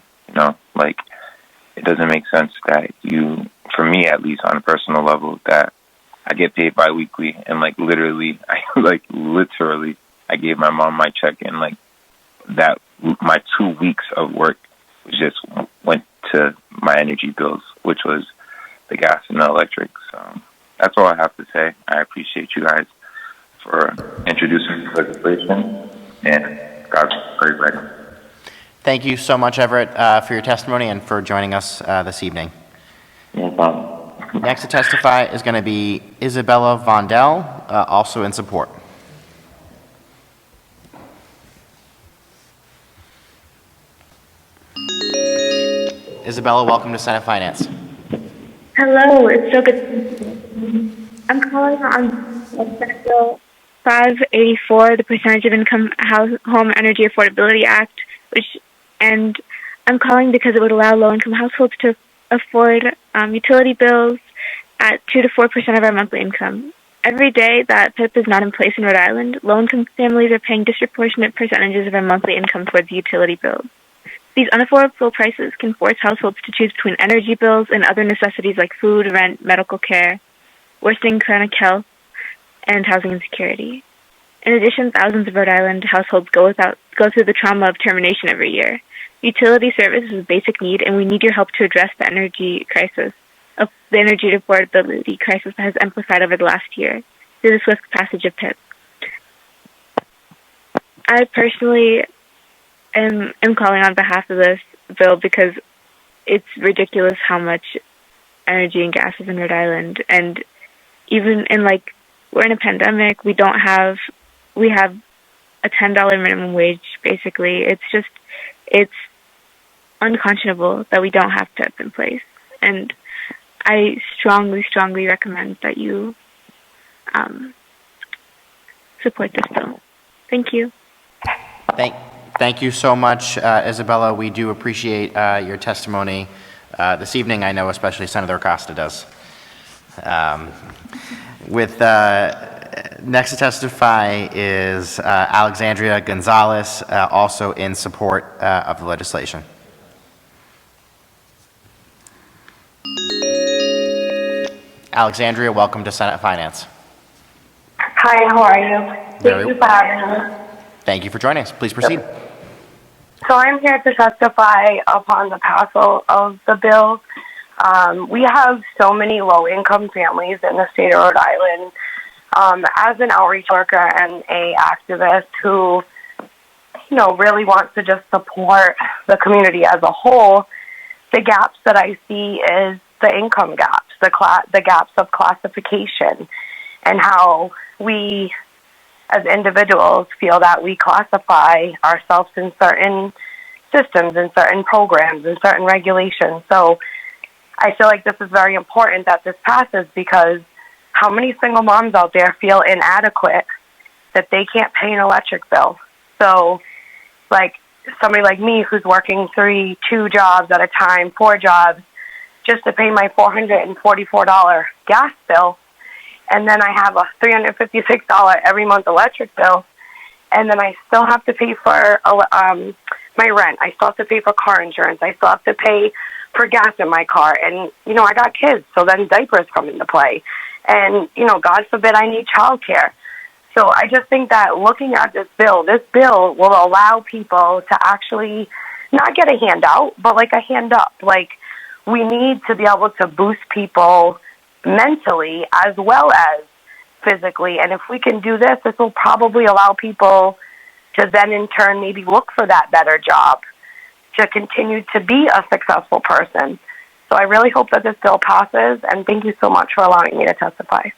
It doesn't make sense that for me at least on a personal level, that I get paid bi-weekly and literally I gave my mom my check and that my 2 weeks of work just went to my energy bills, which was the gas and the electric. So that's all I have to say. I appreciate you guys for introducing this legislation, and God's very ready. Thank you so much, Everett, for your testimony and for joining us this evening. No problem. Next to testify is going to be Isabella Vondell, also in support. Isabella, welcome to Senate Finance. Hello, it's so good. I'm calling on Senate Bill 584, the Percentage of Income Home Energy Affordability Act, and I'm calling because it would allow low-income households to afford utility bills at 2 to 4% of our monthly income. Every day that PIP is not in place in Rhode Island, low-income families are paying disproportionate percentages of their monthly income towards utility bills. These unaffordable prices can force households to choose between energy bills and other necessities like food, rent, medical care, worsening chronic health, and housing insecurity. In addition, thousands of Rhode Island households go through the trauma of termination every year. Utility service is a basic need, and we need your help to address the energy affordability crisis that has amplified over the last year through the swift passage of PIP. I personally am calling on behalf of this bill because it's ridiculous how much energy and gas is in Rhode Island, and even in we're in a pandemic, we have a $10 minimum wage basically. It's unconscionable that we don't have PIP in place, and I strongly recommend that you support this bill. Thank you. Thank you so much, Isabella. We do appreciate your testimony this evening. I know especially Senator Acosta does. Next to testify is Alexandria Gonzalez, also in support of the legislation. Alexandria, welcome to Senate Finance. Hi, how are you? Thank you for having me. Thank you for joining us. Please proceed. So I'm here to testify upon the passal of the bill. We have so many low-income families in the state of Rhode Island. As an outreach worker and a activist who, really wants to just support the community as a whole, the gaps that I see is the income gaps, the gaps of classification, and how we as individuals feel that we classify ourselves in certain systems, in certain programs, in certain regulations. So I feel like this is very important that this passes, because how many single moms out there feel inadequate that they can't pay an electric bill? So like somebody like me who's working 2 jobs at a time, 4 jobs, just to pay my $444 gas bill, and then I have a $356 every month electric bill, and then I still have to pay for my rent. I still have to pay for car insurance. I still have to pay for gas in my car, and I got kids, so then diapers come into play, and God forbid I need childcare. So I just think that looking at this bill will allow people to actually not get a handout, but like a hand up. Like, we need to be able to boost people mentally as well as physically. And if we can do this, this will probably allow people to then in turn maybe look for that better job, to continue to be a successful person. So I really hope that this bill passes, and thank you so much for allowing me to testify.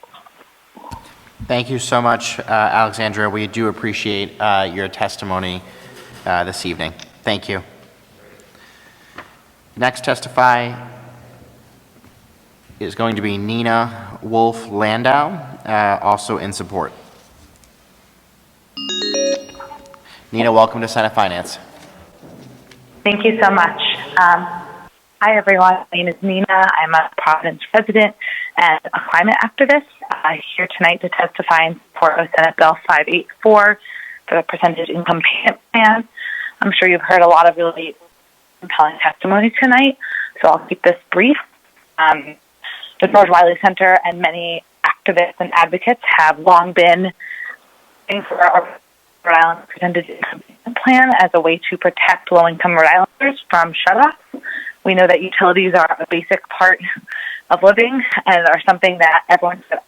Thank you so much, Alexandra. We do appreciate your testimony this evening. Thank you. Next testify is going to be Nina Wolf Landau, also in support. Nina, welcome to Senate Finance. Thank you so much. Hi, everyone. My name is Nina. I'm a Providence resident and a climate activist. I'm here tonight to testify in support of Senate Bill 584 for the percentage income payment plan. I'm sure you've heard a lot of really compelling testimony tonight, so I'll keep this brief. The George Wiley Center and many activists and advocates have long been fighting for our Rhode Island percentage income payment plan as a way to protect low-income Rhode Islanders from shutoffs. We know that utilities are a basic part of living and are something that everyone should.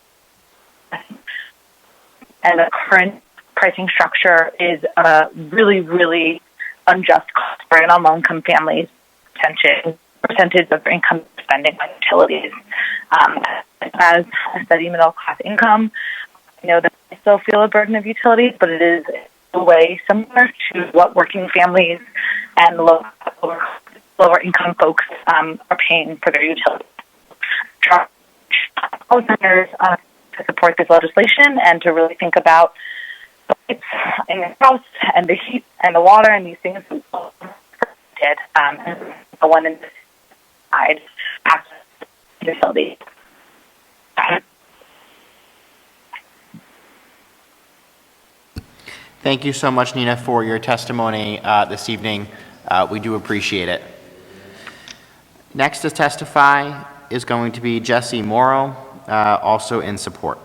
And the current pricing structure is a really, really unjust cost burden on low-income families, percentage of their income spending on utilities. As a steady middle-class income, I know that I still feel a burden of utilities, but it is in a way similar to what working families and lower-income folks are paying for their utilities. Centers to support this legislation and to really think about the lights in the house and the heat and the water and these things. And the one in the side access to utilities. Thank you so much, Nina, for your testimony this evening. We do appreciate it. Next to testify is going to be Jesse Morrow, also in support.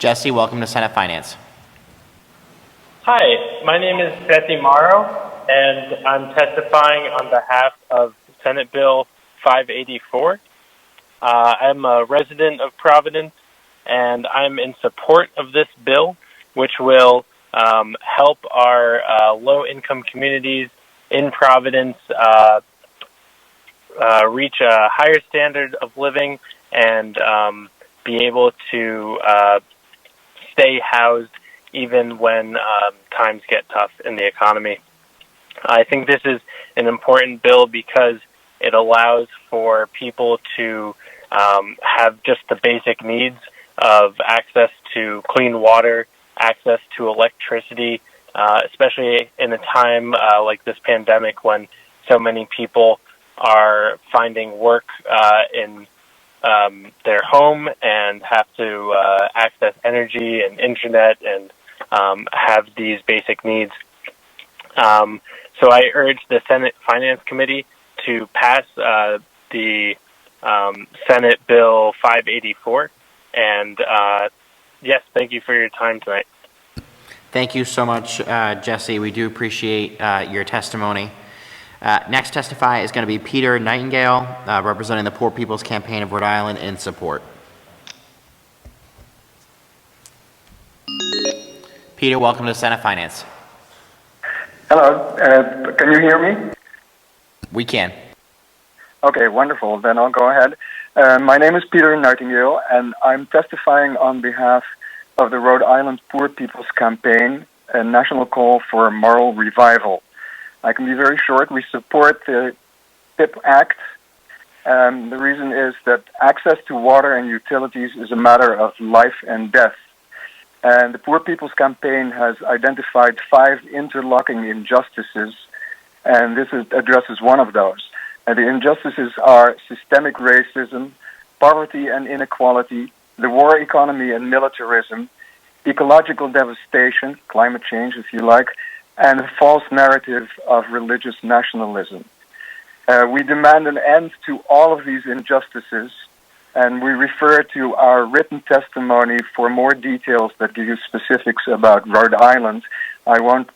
Jesse, welcome to Senate Finance. Hi, my name is Jesse Morrow, and I'm testifying on behalf of Senate Bill 584. I'm a resident of Providence, and I'm in support of this bill, which will help our low-income communities in Providence reach a higher standard of living and be able to stay housed even when times get tough in the economy. I think this is an important bill because it allows for people to have just the basic needs of access to clean water, access to electricity, especially in a time like this pandemic when so many people are finding work in their home and have to access energy and internet and have these basic needs. So I urge the Senate Finance Committee to pass the Senate Bill 584. And yes, thank you for your time tonight. Thank you so much, Jesse. We do appreciate your testimony. Next testify is going to be Peter Nightingale, representing the Poor People's Campaign of Rhode Island in support. Peter, welcome to Senate Finance. Hello, can you hear me? We can. Okay, wonderful. Then I'll go ahead. My name is Peter Nightingale, and I'm testifying on behalf of the Rhode Island Poor People's Campaign, a national call for moral revival. I can be very short. We support the PIP Act. The reason is that access to water and utilities is a matter of life and death. And the Poor People's Campaign has identified 5 interlocking injustices, and this addresses one of those. And the injustices are systemic racism, poverty and inequality, the war economy and militarism, ecological devastation, climate change if you like, and a false narrative of religious nationalism. We demand an end to all of these injustices, and we refer to our written testimony for more details that give you specifics about Rhode Island. I won't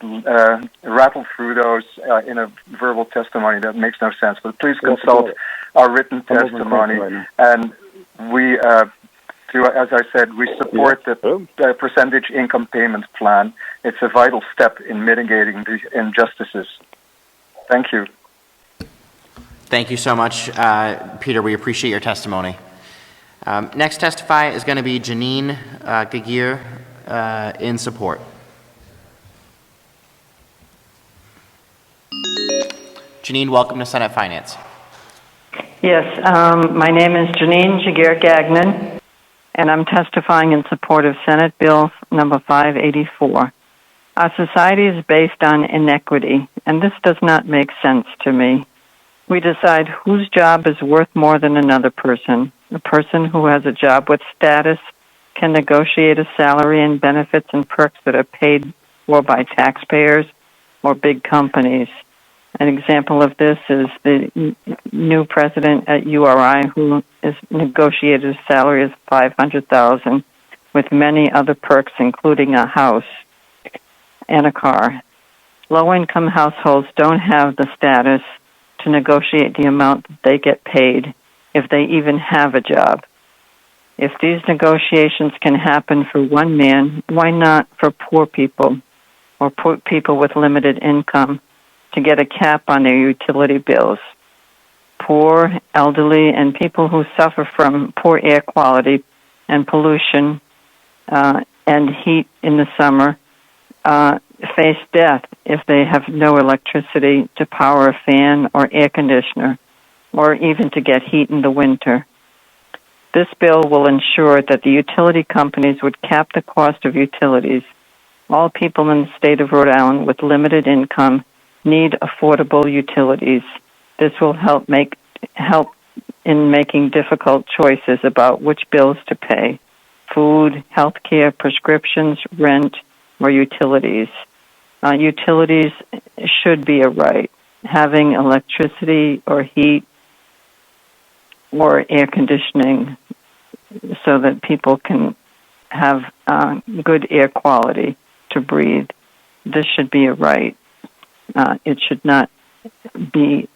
rattle through those in a verbal testimony. That makes no sense. But please consult our written testimony. And we, as I said, we support the percentage income payment plan. It's a vital step in mitigating these injustices. Thank you. Thank you so much, Peter. We appreciate your testimony. Next testify is going to be Janine Gagir in support. Janine, welcome to Senate Finance. Yes, my name is Janine Jagir-Gagnon, and I'm testifying in support of Senate Bill number 584. Our society is based on inequity, and this does not make sense to me. We decide whose job is worth more than another person. A person who has a job with status can negotiate a salary and benefits and perks that are paid for by taxpayers or big companies. An example of this is the new president at URI, who has negotiated a salary of $500,000 with many other perks, including a house and a car. Low-income households don't have the status to negotiate the amount that they get paid if they even have a job. If these negotiations can happen for one man, why not for poor people or poor people with limited income to get a cap on their utility bills? Poor, elderly, and people who suffer from poor air quality and pollution and heat in the summer face death if they have no electricity to power a fan or air conditioner, or even to get heat in the winter. This bill will ensure that the utility companies would cap the cost of utilities. All people in the state of Rhode Island with limited income need affordable utilities. This will help in making difficult choices about which bills to pay: food, health care, prescriptions, rent, or utilities. Utilities should be a right. Having electricity or heat or air conditioning so that people can have good air quality to breathe. This should be a right. It should not be,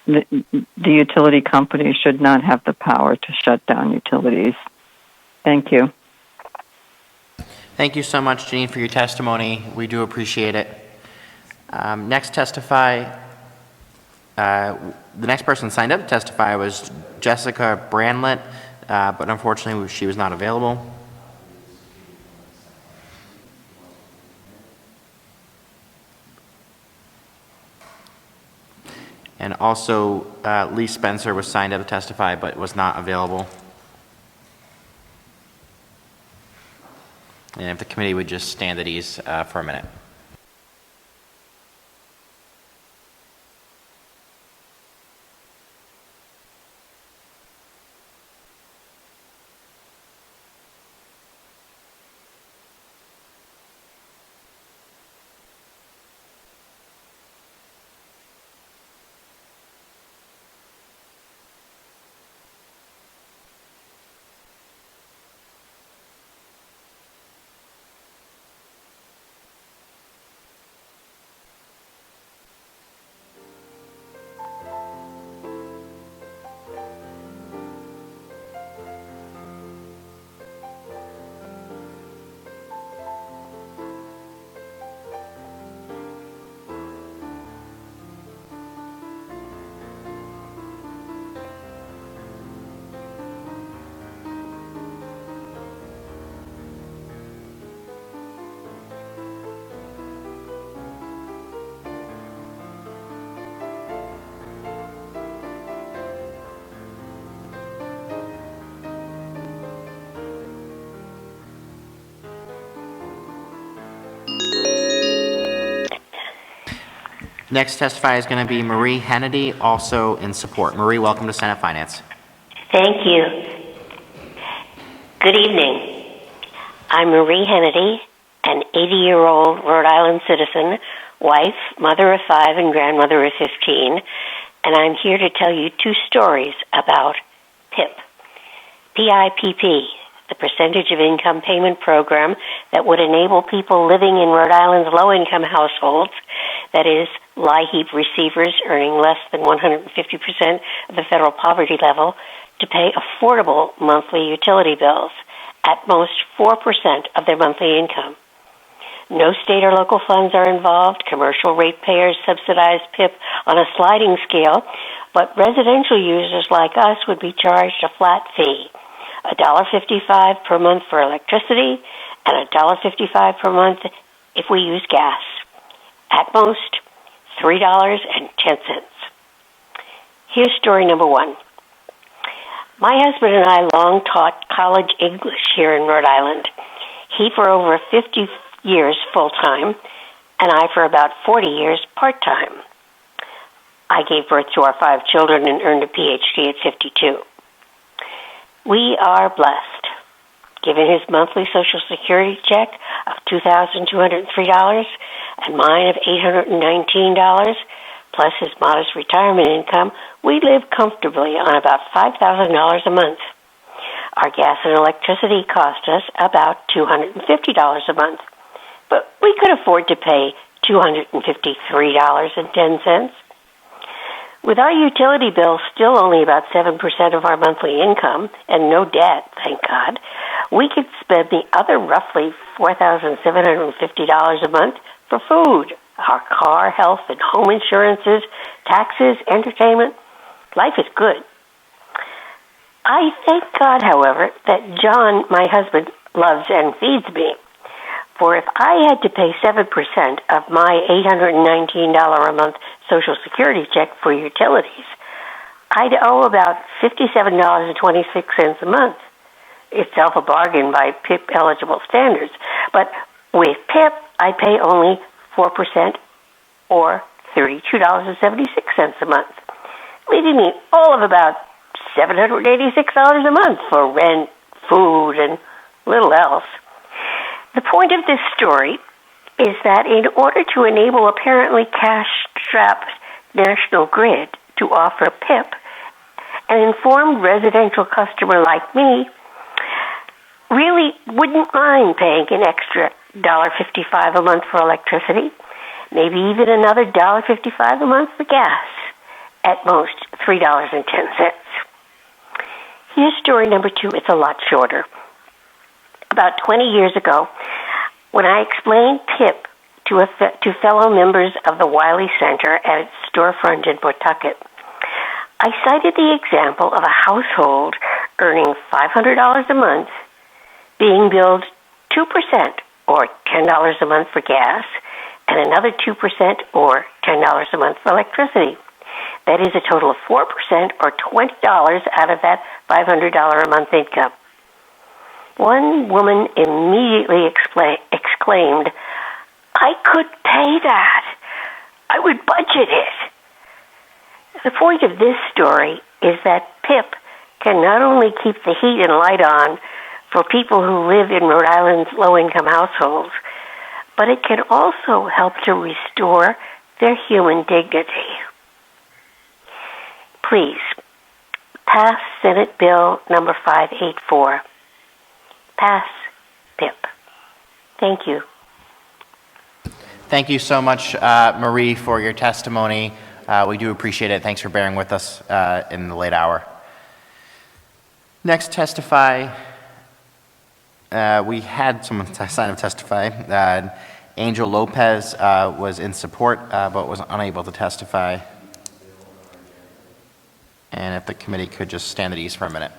the utility company should not have the power to shut down utilities. Thank you. Thank you so much, Janine, for your testimony. We do appreciate it. Next testify, the next person signed up to testify was Jessica Brandlett, but unfortunately she was not available. And also Lee Spencer was signed up to testify, but was not available. And if the committee would just stand at ease for a minute. Next testify is going to be Marie Hennedy, also in support. Marie, welcome to Senate Finance. Thank you. Good evening. I'm Marie Hennedy, an 80-year-old Rhode Island citizen, wife, mother of 5, and grandmother of 15, and I'm here to tell you 2 stories about PIP. PIPP, the Percentage of Income Payment Program that would enable people living in Rhode Island's low-income households, that is, LIHEAP receivers earning less than 150% of the federal poverty level, to pay affordable monthly utility bills, at most 4% of their monthly income. No state or local funds are involved. Commercial ratepayers subsidize PIP on a sliding scale, but residential users like us would be charged a flat fee, $1.55 per month for electricity and $1.55 per month if we use gas. At most, $3.10. Here's story number 1. My husband and I long taught college English here in Rhode Island. He for over 50 years full-time, and I for about 40 years part-time. I gave birth to our 5 children and earned a PhD at 52. We are blessed. Given his monthly Social Security check of $2,203 and mine of $819, plus his modest retirement income, we live comfortably on about $5,000 a month. Our gas and electricity cost us about $250 a month, but we could afford to pay $253.10. With our utility bill still only about 7% of our monthly income and no debt, thank God, we could spend the other roughly $4,750 a month for food, our car, health, and home insurances, taxes, entertainment. Life is good. I thank God, however, that John, my husband, loves and feeds me. For if I had to pay 7% of my $819 a month Social Security check for utilities, I'd owe about $57.26 a month. Itself a bargain by PIP-eligible standards. But with PIP, I pay only 4% or $32.76 a month, leaving me all of about $786 a month for rent, food, and little else. The point of this story is that in order to enable apparently cash-strapped National Grid to offer PIP, an informed residential customer like me really wouldn't mind paying an extra $1.55 a month for electricity, maybe even another $1.55 a month for gas, at most $3.10. Here's story number 2. It's a lot shorter. About 20 years ago, when I explained PIP to fellow members of the Wiley Center at its storefront in Pawtucket, I cited the example of a household earning $500 a month being billed 2% or $10 a month for gas and another 2% or $10 a month for electricity. That is a total of 4% or $20 out of that $500 a month income. One woman immediately exclaimed, "I could pay that. I would budget it." The point of this story is that PIP can not only keep the heat and light on for people who live in Rhode Island's low-income households, but it can also help to restore their human dignity. Please, pass Senate Bill number 584. Pass PIP. Thank you. Thank you so much, Marie, for your testimony. We do appreciate it. Thanks for bearing with us in the late hour. Next, testify. We had someone sign up testify. Angel Lopez was in support, but was unable to testify. And if the committee could just stand at ease for a minute.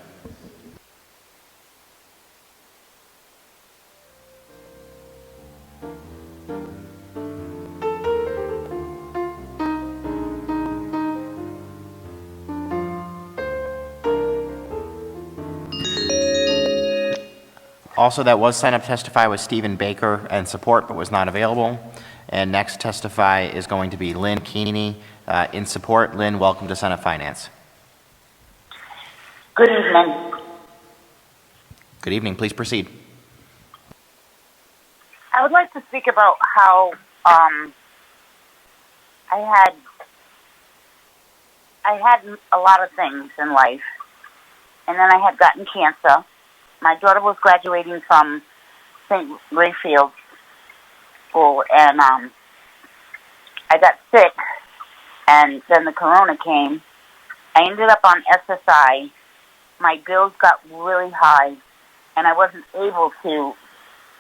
Also, that was signed up to testify was Stephen Baker in support, but was not available. And next testify is going to be Lynn Keeney in support. Lynn, welcome to Senate Finance. Good evening. Good evening. Please proceed. I would like to speak about how I had a lot of things in life, and then I had gotten cancer. My daughter was graduating from St. Rayfield School, and I got sick, and then the corona came. I ended up on SSI. My bills got really high, and I wasn't able to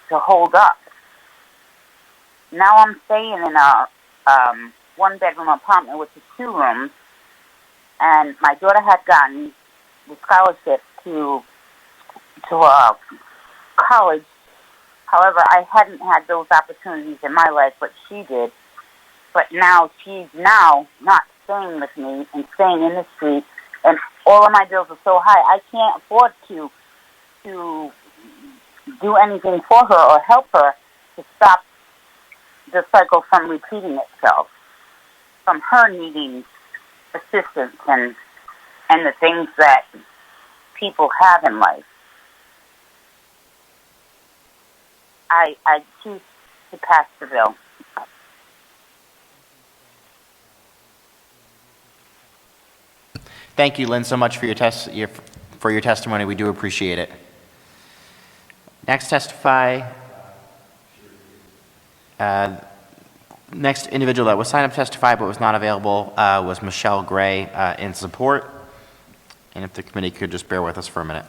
hold up. Now I'm staying in a one-bedroom apartment with 2 rooms, and my daughter had gotten the scholarship to college. However, I hadn't had those opportunities in my life, but she did. But now she's not staying with me and staying in the street, and all of my bills are so high, I can't afford to do anything for her or help her to stop the cycle from repeating itself, from her needing assistance and the things that people have in life. I choose to pass the bill. Thank you, Lynn, so much for your testimony. We do appreciate it. Next testify. Next individual that was signed up to testify but was not available was Michelle Gray in support. And if the committee could just bear with us for a minute.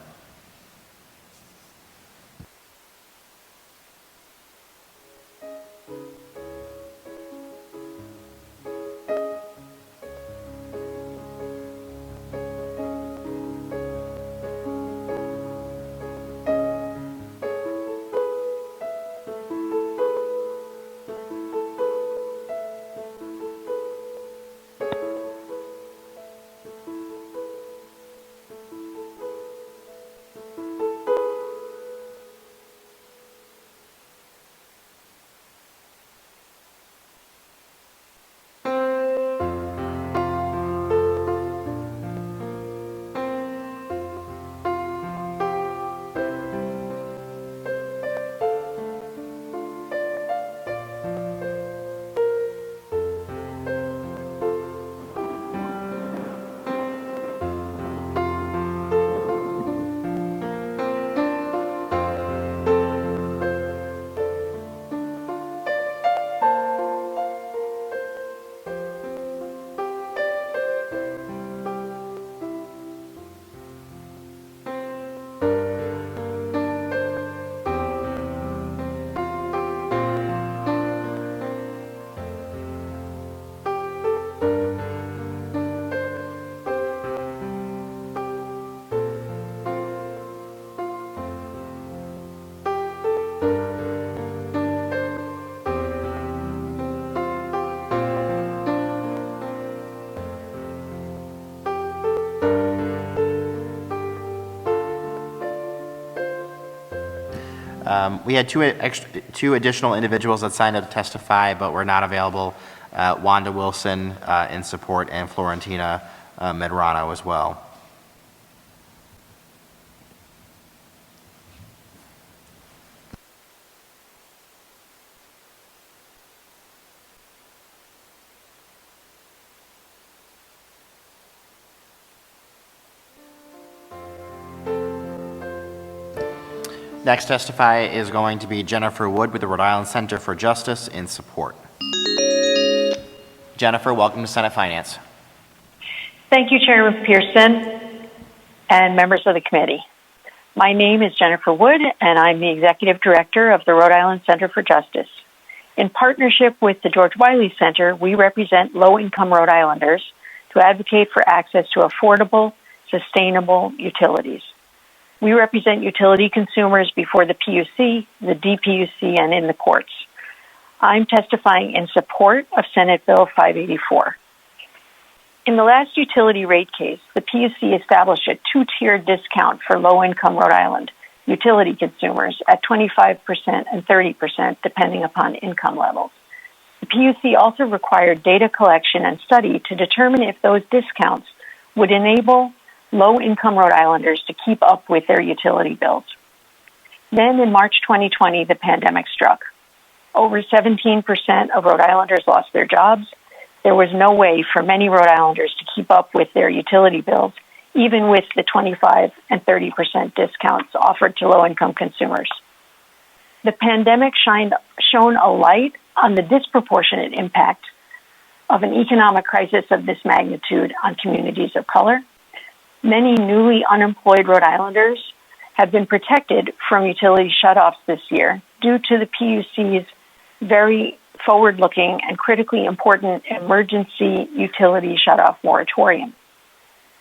We had two additional individuals that signed up to testify, but were not available. Wanda Wilson in support, and Florentina Medrano as well. Next testify is going to be Jennifer Wood with the Rhode Island Center for Justice in support. Jennifer, welcome to Senate Finance. Thank you, Chairman Pearson and members of the committee. My name is Jennifer Wood, and I'm the Executive Director of the Rhode Island Center for Justice. In partnership with the George Wiley Center, we represent low-income Rhode Islanders to advocate for access to affordable, sustainable utilities. We represent utility consumers before the PUC, the DPUC, and in the courts. I'm testifying in support of Senate Bill 584. In the last utility rate case, the PUC established a two-tiered discount for low-income Rhode Island utility consumers at 25% and 30%, depending upon income levels. The PUC also required data collection and study to determine if those discounts would enable low-income Rhode Islanders to keep up with their utility bills. Then in March 2020, the pandemic struck. Over 17% of Rhode Islanders lost their jobs. There was no way for many Rhode Islanders to keep up with their utility bills, even with the 25 and 30% discounts offered to low-income consumers. The pandemic shone a light on the disproportionate impact of an economic crisis of this magnitude on communities of color. Many newly unemployed Rhode Islanders have been protected from utility shutoffs this year due to the PUC's very forward-looking and critically important emergency utility shutoff moratorium.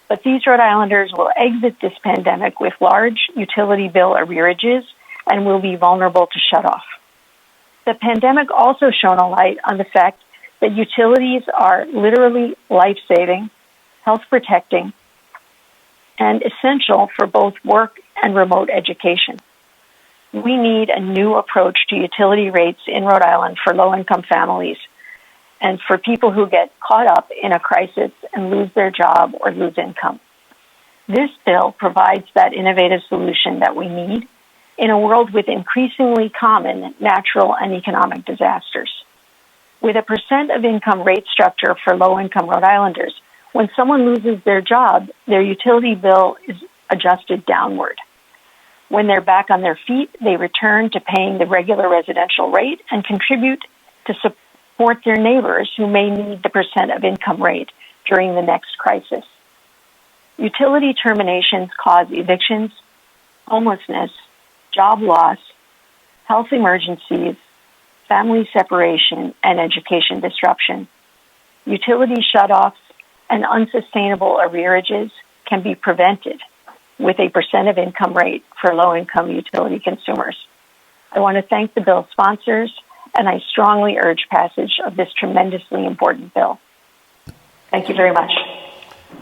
But these Rhode Islanders will exit this pandemic with large utility bill arrearages and will be vulnerable to shutoff. The pandemic also shone a light on the fact that utilities are literally life-saving, health-protecting, and essential for both work and remote education. We need a new approach to utility rates in Rhode Island for low-income families and for people who get caught up in a crisis and lose their job or lose income. This bill provides that innovative solution that we need in a world with increasingly common natural and economic disasters. With a percent of income rate structure for low-income Rhode Islanders, when someone loses their job, their utility bill is adjusted downward. When they're back on their feet, they return to paying the regular residential rate and contribute to support their neighbors who may need the percent of income rate during the next crisis. Utility terminations cause evictions, homelessness, job loss, health emergencies, family separation, and education disruption. Utility shutoffs and unsustainable arrearages can be prevented with a percent of income rate for low-income utility consumers. I want to thank the bill sponsors, and I strongly urge passage of this tremendously important bill. Thank you very much.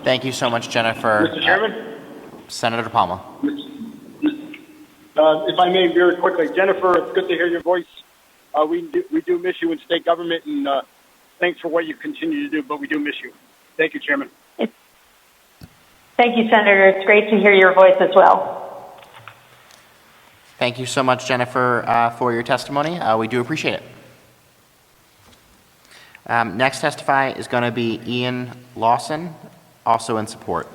Thank you so much, Jennifer. Mr. Chairman? Senator Palma. If I may, very quickly, Jennifer, it's good to hear your voice. We do miss you in state government, and thanks for what you continue to do, but we do miss you. Thank you, Chairman. Thank you, Senator. It's great to hear your voice as well. Thank you so much, Jennifer, for your testimony. We do appreciate it. Next testify is going to be Ian Lawson, also in support.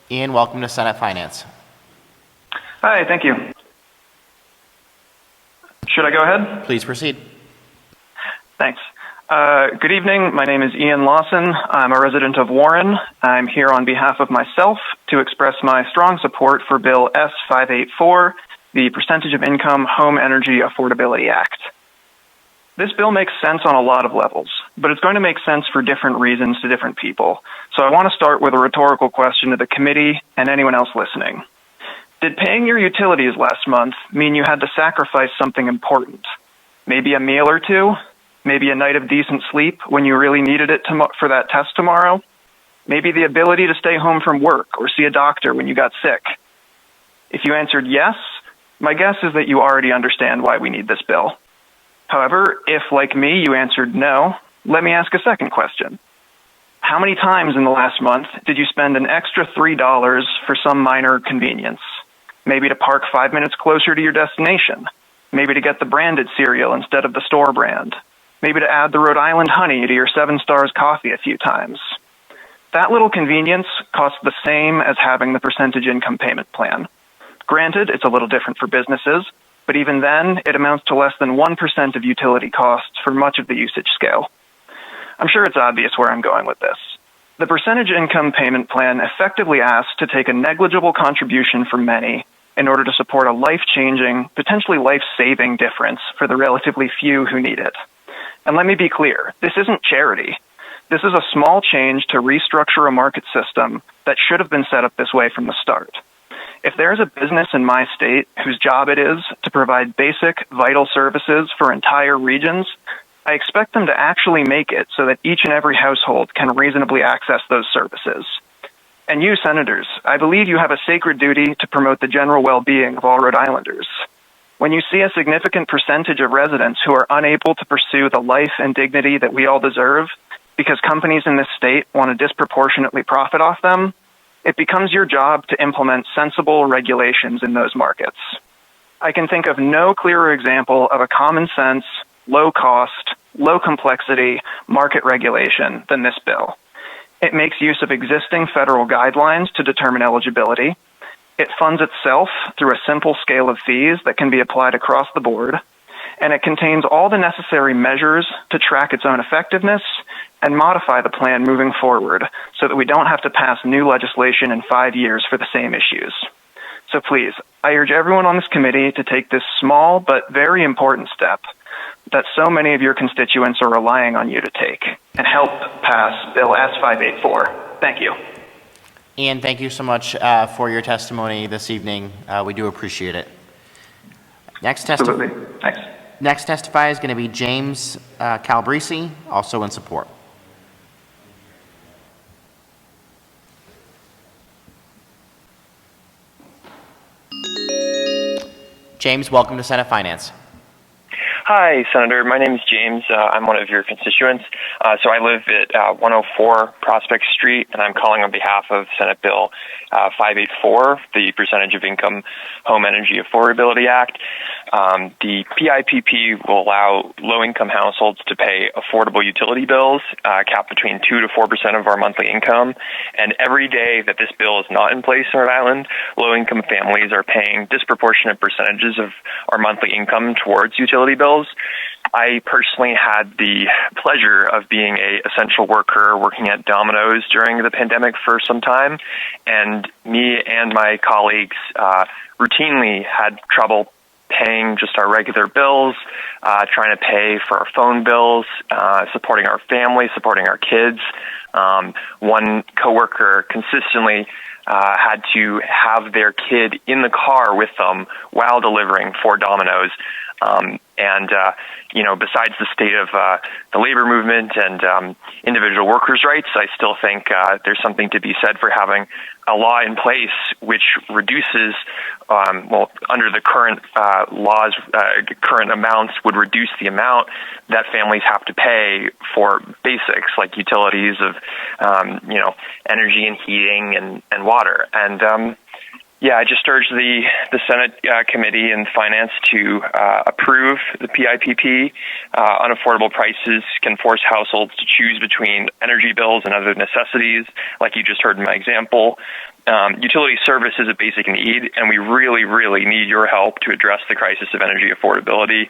Ian, welcome to Senate Finance. Hi, thank you. Should I go ahead? Please proceed. Thanks. Good evening. My name is Ian Lawson. I'm a resident of Warren. I'm here on behalf of myself to express my strong support for Bill S-584, the Percentage of Income Home Energy Affordability Act. This bill makes sense on a lot of levels, but it's going to make sense for different reasons to different people. So I want to start with a rhetorical question to the committee and anyone else listening. Did paying your utilities last month mean you had to sacrifice something important? Maybe a meal or two? Maybe a night of decent sleep when you really needed it for that test tomorrow? Maybe the ability to stay home from work or see a doctor when you got sick. If you answered yes, my guess is that you already understand why we need this bill. However, if, like me, you answered no, let me ask a second question. How many times in the last month did you spend an extra $3 for some minor convenience? Maybe to park 5 minutes closer to your destination. Maybe to get the branded cereal instead of the store brand. Maybe to add the Rhode Island honey to your 7 Stars coffee a few times. That little convenience costs the same as having the percentage income payment plan. Granted, it's a little different for businesses, but even then, it amounts to less than 1% of utility costs for much of the usage scale. I'm sure it's obvious where I'm going with this. The percentage income payment plan effectively asks to take a negligible contribution from many in order to support a life-changing, potentially life-saving difference for the relatively few who need it. And let me be clear, this isn't charity. This is a small change to restructure a market system that should have been set up this way from the start. If there's a business in my state whose job it is to provide basic, vital services for entire regions, I expect them to actually make it so that each and every household can reasonably access those services. And you, Senators, I believe you have a sacred duty to promote the general well-being of all Rhode Islanders. When you see a significant percentage of residents who are unable to pursue the life and dignity that we all deserve because companies in this state want to disproportionately profit off them, it becomes your job to implement sensible regulations in those markets. I can think of no clearer example of a common sense, low cost, low complexity market regulation than this bill. It makes use of existing federal guidelines to determine eligibility. It funds itself through a simple scale of fees that can be applied across the board. And it contains all the necessary measures to track its own effectiveness and modify the plan moving forward so that we don't have to pass new legislation in 5 years for the same issues. So please, I urge everyone on this committee to take this small but very important step that so many of your constituents are relying on you to take and help pass Bill S-584. Thank you. Ian, thank you so much for your testimony this evening. We do appreciate it. Next testimony. Thanks. Next testify is going to be James Calabrese, also in support. James, welcome to Senate Finance. Hi, Senator. My name is James. I'm one of your constituents. So I live at 104 Prospect Street, and I'm calling on behalf of Senate Bill 584, the Percentage of Income Home Energy Affordability Act. The PIPP will allow low-income households to pay affordable utility bills, capped between 2 to 4% of our monthly income. And every day that this bill is not in place in Rhode Island, low-income families are paying disproportionate percentages of our monthly income towards utility bills. I personally had the pleasure of being an essential worker working at Domino's during the pandemic for some time, and me and my colleagues routinely had trouble paying just our regular bills, trying to pay for our phone bills, supporting our family, supporting our kids. One coworker consistently had to have their kid in the car with them while delivering for Domino's. Besides the state of the labor movement and individual workers' rights, I still think there's something to be said for having a law in place which reduces, under the current laws, current amounts would reduce the amount that families have to pay for basics like utilities of, energy and heating and water. And I just urge the Senate Committee and Finance to approve the PIPP. Unaffordable prices can force households to choose between energy bills and other necessities, like you just heard in my example. Utility service is a basic need, and we really, really need your help to address the crisis of energy affordability.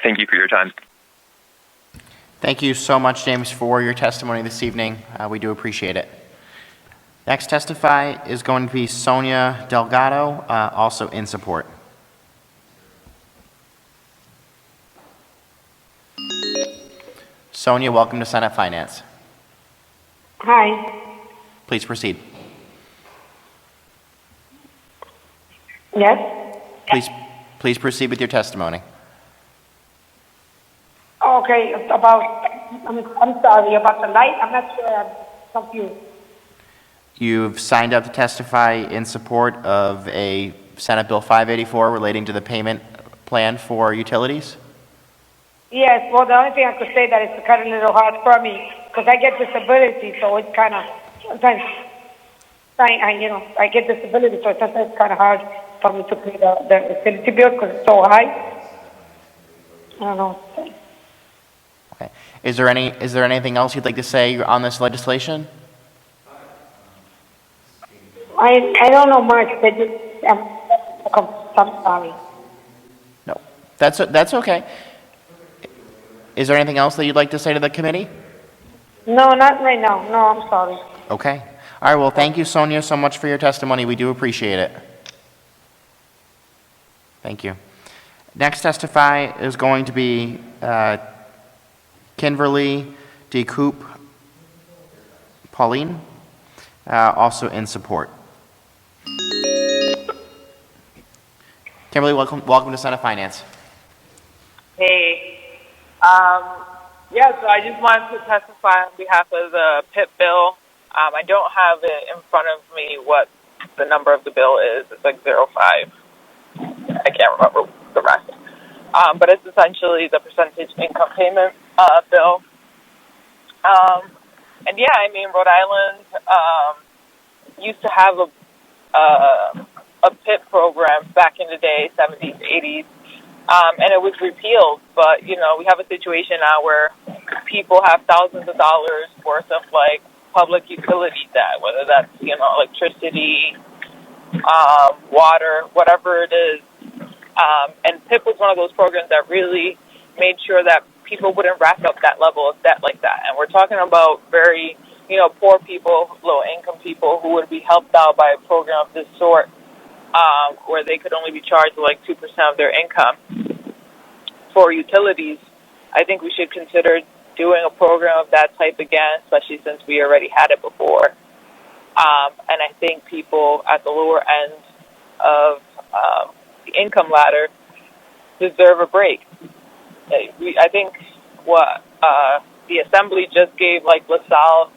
Thank you for your time. Thank you so much, James, for your testimony this evening. We do appreciate it. Next testify is going to be Sonia Delgado, also in support. Sonia, welcome to Senate Finance. Hi. Please proceed. Yes? Please proceed with your testimony. Okay, I'm sorry, about the light. I'm not sure I'm confused. You've signed up to testify in support of a Senate Bill 584 relating to the payment plan for utilities? Yes, well, the only thing I could say that it's kind of a little hard for me because I get disability, so it's kind of, sometimes, I get disability, so sometimes it's kind of hard for me to pay the utility bill because it's so high. I don't know. Okay. Is there anything else you'd like to say on this legislation? I don't know much, but just, I'm sorry. No, that's okay. Is there anything else that you'd like to say to the committee? No, not right now. No, I'm sorry. Okay. All right, well, thank you, Sonia, so much for your testimony. We do appreciate it. Thank you. Next testify is going to be Kimberly DeCoupe Pauline, also in support. Kimberly, welcome to Senate Finance. Hey. So I just wanted to testify on behalf of the PIP bill. I don't have it in front of me what the number of the bill is. It's like 05. I can't remember the rest. But it's essentially the percentage income payment bill. Rhode Island used to have a PIP program back in the day, 70s, 80s. And it was repealed, but, we have a situation now where people have thousands of dollars worth of, public utility debt, whether that's, electricity, water, whatever it is. And PIP was one of those programs that really made sure that people wouldn't rack up that level of debt like that. And we're talking about very, poor people, low-income people who would be helped out by a program of this sort, where they could only be charged 2% of their income for utilities. I think we should consider doing a program of that type again, especially since we already had it before. And I think people at the lower end of the income ladder deserve a break. I think what the Assembly just gave LaSalle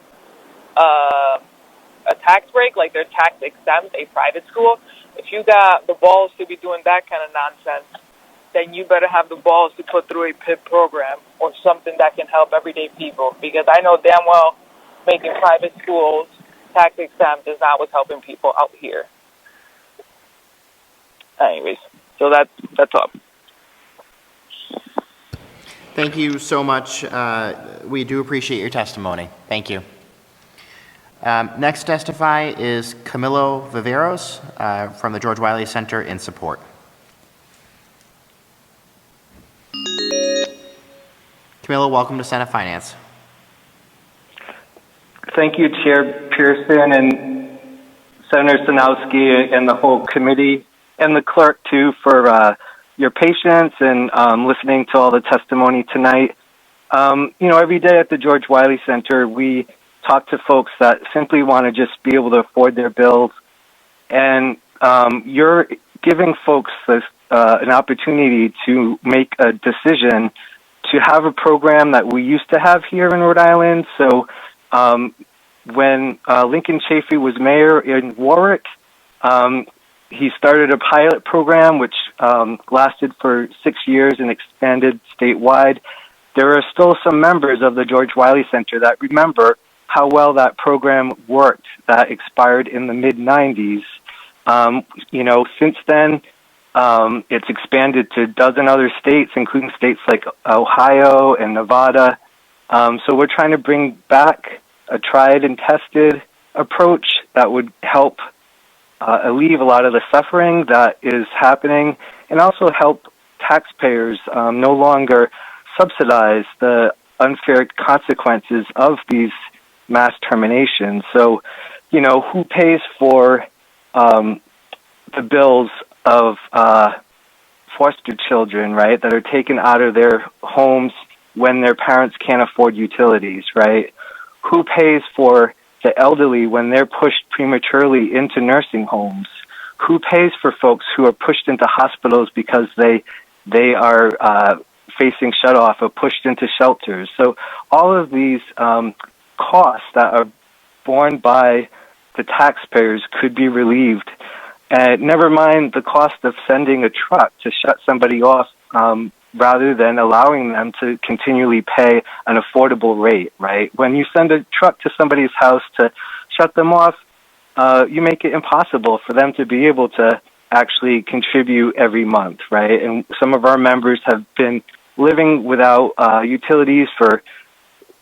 a tax break, they're tax exempt, a private school. If you got the balls to be doing that kind of nonsense, then you better have the balls to put through a PIP program or something that can help everyday people. Because I know damn well making private schools tax exempt is not what's helping people out here. Anyways, so that's all. Thank you so much. We do appreciate your testimony. Thank you. Next to testify is Camilo Viveros from the George Wiley Center in support. Camilo, welcome to Senate Finance. Thank you, Chair Pearson and Senator Sanowski and the whole committee and the clerk, too, for your patience and listening to all the testimony tonight. Every day at the George Wiley Center, we talk to folks that simply want to just be able to afford their bills. And you're giving folks this, an opportunity to make a decision to have a program that we used to have here in Rhode Island. So when Lincoln Chafee was mayor in Warwick, he started a pilot program which lasted for 6 years and expanded statewide. There are still some members of the George Wiley Center that remember how well that program worked that expired in the mid-90s. Since then, it's expanded to a dozen other states, including states like Ohio and Nevada. So we're trying to bring back a tried and tested approach that would help alleviate a lot of the suffering that is happening and also help taxpayers no longer subsidize the unfair consequences of these mass terminations. So, who pays for the bills of foster children, right, that are taken out of their homes when their parents can't afford utilities, right? Who pays for the elderly when they're pushed prematurely into nursing homes? Who pays for folks who are pushed into hospitals because they are facing shutoff or pushed into shelters? So all of these costs that are borne by the taxpayers could be relieved. And never mind the cost of sending a truck to shut somebody off, rather than allowing them to continually pay an affordable rate, right? When you send a truck to somebody's house to shut them off, you make it impossible for them to be able to actually contribute every month, right? And some of our members have been living without utilities for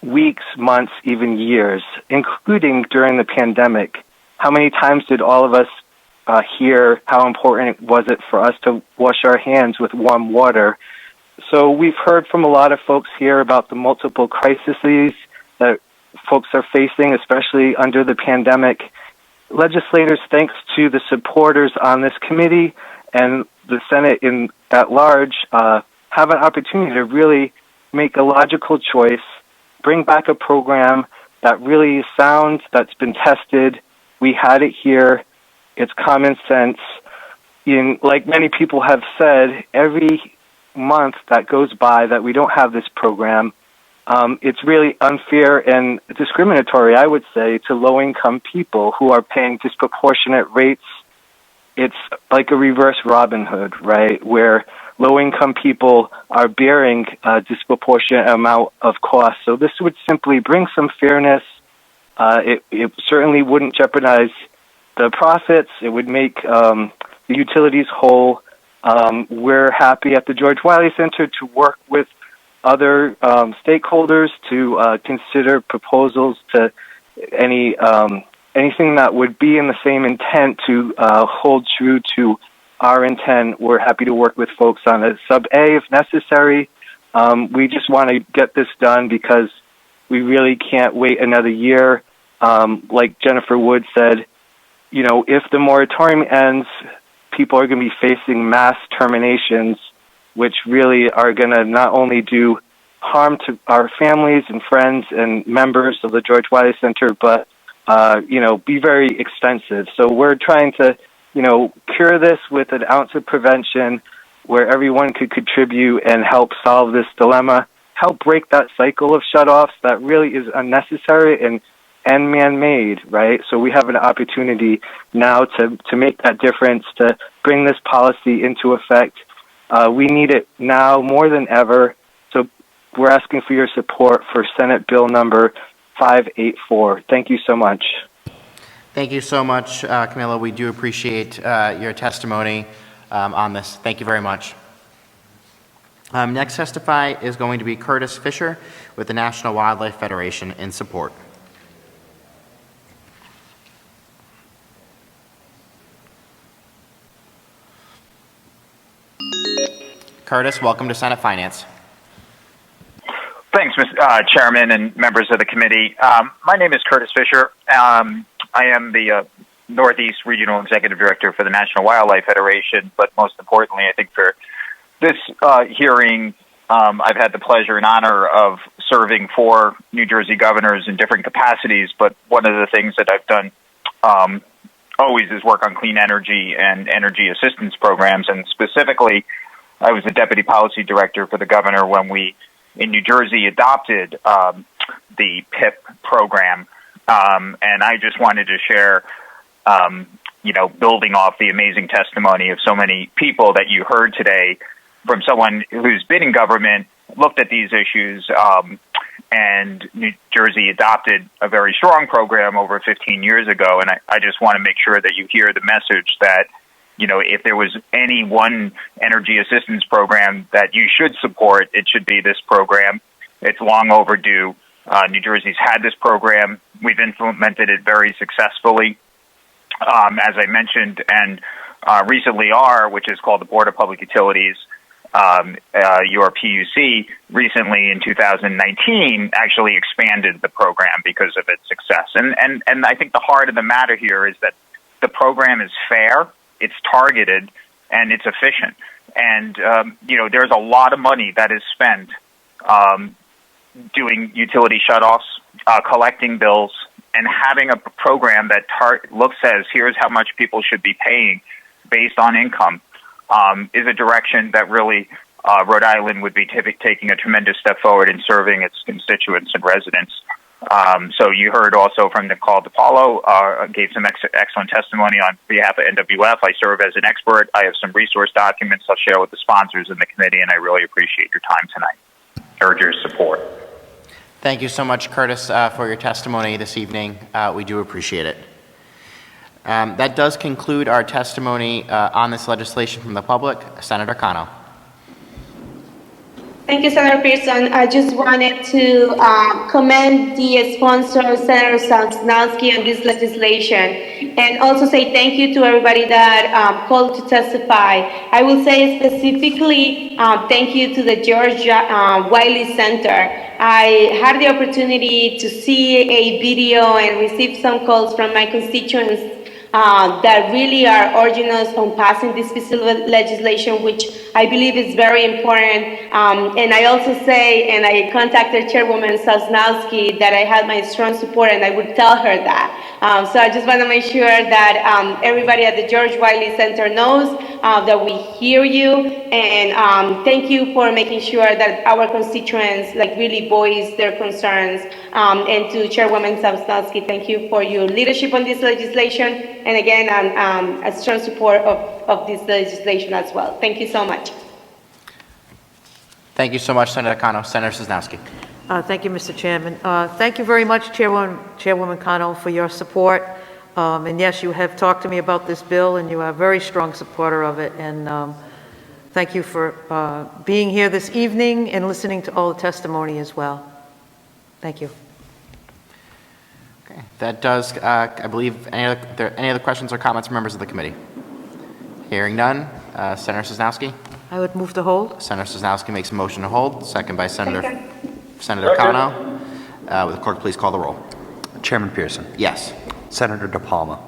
weeks, months, even years, including during the pandemic. How many times did all of us hear how important was it for us to wash our hands with warm water? So we've heard from a lot of folks here about the multiple crises that folks are facing, especially under the pandemic. Legislators, thanks to the supporters on this committee and the Senate at large, have an opportunity to really make a logical choice, bring back a program that really is sound, that's been tested. We had it here. It's common sense. Like many people have said, every month that goes by that we don't have this program, it's really unfair and discriminatory, I would say, to low-income people who are paying disproportionate rates. It's like a reverse Robin Hood, right, where low-income people are bearing a disproportionate amount of cost. So this would simply bring some fairness. It certainly wouldn't jeopardize the profits. It would make the utilities whole. We're happy at the George Wiley Center to work with other stakeholders to consider proposals to anything that would be in the same intent to hold true to our intent. We're happy to work with folks on a sub-A if necessary. We just want to get this done because we really can't wait another year. Like Jennifer Wood said, if the moratorium ends, people are going to be facing mass terminations, which really are going to not only do harm to our families and friends and members of the George Wiley Center, but, be very expensive. So we're trying to, cure this with an ounce of prevention where everyone could contribute and help solve this dilemma, help break that cycle of shutoffs that really is unnecessary and man-made, right? So we have an opportunity now to make that difference, to bring this policy into effect. We need it now more than ever. So we're asking for your support for Senate Bill number 584. Thank you so much. Thank you so much, Camilla. We do appreciate your testimony on this. Thank you very much. Next testify is going to be Curtis Fisher with the National Wildlife Federation in support. Curtis, welcome to Senate Finance. Thanks, Mr. Chairman and members of the committee. My name is Curtis Fisher. I am the Northeast Regional Executive Director for the National Wildlife Federation, but most importantly, I think for this hearing, I've had the pleasure and honor of serving 4 New Jersey governors in different capacities, but one of the things that I've done always is work on clean energy and energy assistance programs, and specifically, I was the Deputy Policy Director for the governor when we, in New Jersey, adopted the PIP program. And I just wanted to share, building off the amazing testimony of so many people that you heard today from someone who's been in government, looked at these issues, and New Jersey adopted a very strong program over 15 years ago. And I just want to make sure that you hear the message that, if there was any one energy assistance program that you should support, it should be this program. It's long overdue. New Jersey's had this program. We've implemented it very successfully, as I mentioned, and recently which is called the Board of Public Utilities, your PUC, recently in 2019 actually expanded the program because of its success. And I think the heart of the matter here is that the program is fair, it's targeted, and it's efficient. And, there's a lot of money that is spent doing utility shutoffs, collecting bills, and having a program that says, here's how much people should be paying based on income, is a direction that really Rhode Island would be taking a tremendous step forward in serving its constituents and residents. So you heard also from Nicole DePaulo, gave some excellent testimony on behalf of NWF. I serve as an expert. I have some resource documents I'll share with the sponsors in the committee, and I really appreciate your time tonight, or your support. Thank you so much, Curtis, for your testimony this evening. We do appreciate it. That does conclude our testimony on this legislation from the public. Senator Cano. Thank you, Senator Pearson. I just wanted to commend the sponsor, Senator Sosnowski, on this legislation, and also say thank you to everybody that called to testify. I will say specifically thank you to the George Wiley Center. I had the opportunity to see a video and receive some calls from my constituents that really are urging us on passing this piece of legislation, which I believe is very important. And I also say, and I contacted Chairwoman Sosnowski, that I had my strong support, and I would tell her that. So I just want to make sure that everybody at the George Wiley Center knows that we hear you, and thank you for making sure that our constituents really voice their concerns. And to Chairwoman Sosnowski, thank you for your leadership on this legislation. And again, a strong support of this legislation as well. Thank you so much. Thank you so much, Senator Cano. Senator Sosnowski. Thank you, Mr. Chairman. Thank you very much, Chairwoman Cano, for your support. And yes, you have talked to me about this bill, and you are a very strong supporter of it. And thank you for being here this evening and listening to all the testimony as well. Thank you. Okay. That does, I believe, any other questions or comments from members of the committee? Hearing none. Senator Sosnowski? I would move to hold. Senator Sosnowski makes a motion to hold, second by Senator Cano. Will the clerk please call the roll? Chairman Pearson. Yes. Senator dePalma.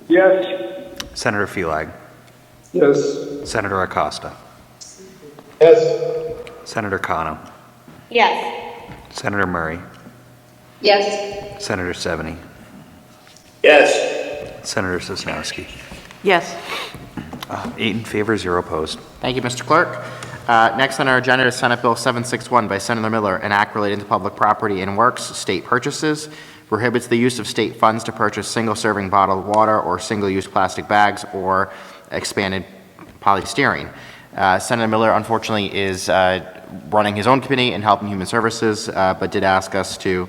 Yes. Senator Felag. Yes. Senator Acosta. Yes. Senator Cano. Yes. Senator Murray. Yes. Senator Seveny. Yes. Senator Sosnowski. Yes. 8 in favor, 0 opposed. Thank you, Mr. Clerk. Next on our agenda is Senate Bill 761 by Senator Miller, an act relating to public property and works, state purchases, prohibits the use of state funds to purchase single-serving bottled water or single-use plastic bags or expanded polystyrene. Senator Miller, unfortunately, is running his own committee and Health and Human Services, but did ask us to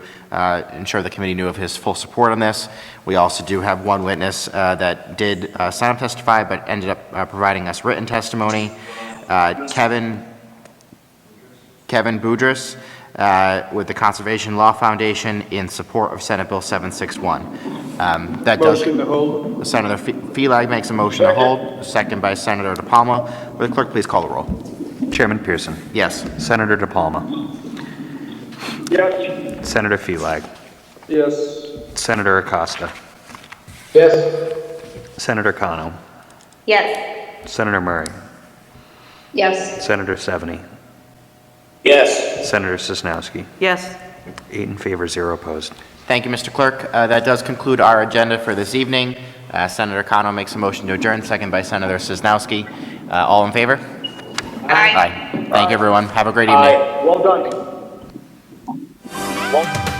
ensure the committee knew of his full support on this. We also do have one witness that did sign up testify, but ended up providing us written testimony. Kevin Boudris with the Conservation Law Foundation in support of Senate Bill 761. Motion to hold. Senator Felag makes a motion to hold, second by Senator dePalma. Will the clerk please call the roll? Chairman Pearson. Yes. Senator dePalma. Yes. Senator Felag. Yes. Senator Acosta. Yes. Senator Cano. Yes. Senator Murray. Yes. Senator Seveny. Yes. Senator Sosnowski. Yes. 8 in favor, 0 opposed. Thank you, Mr. Clerk. That does conclude our agenda for this evening. Senator Cano makes a motion to adjourn, second by Senator Sosnowski. All in favor? Aye. Thank you, everyone. Have a great evening. Well done. Well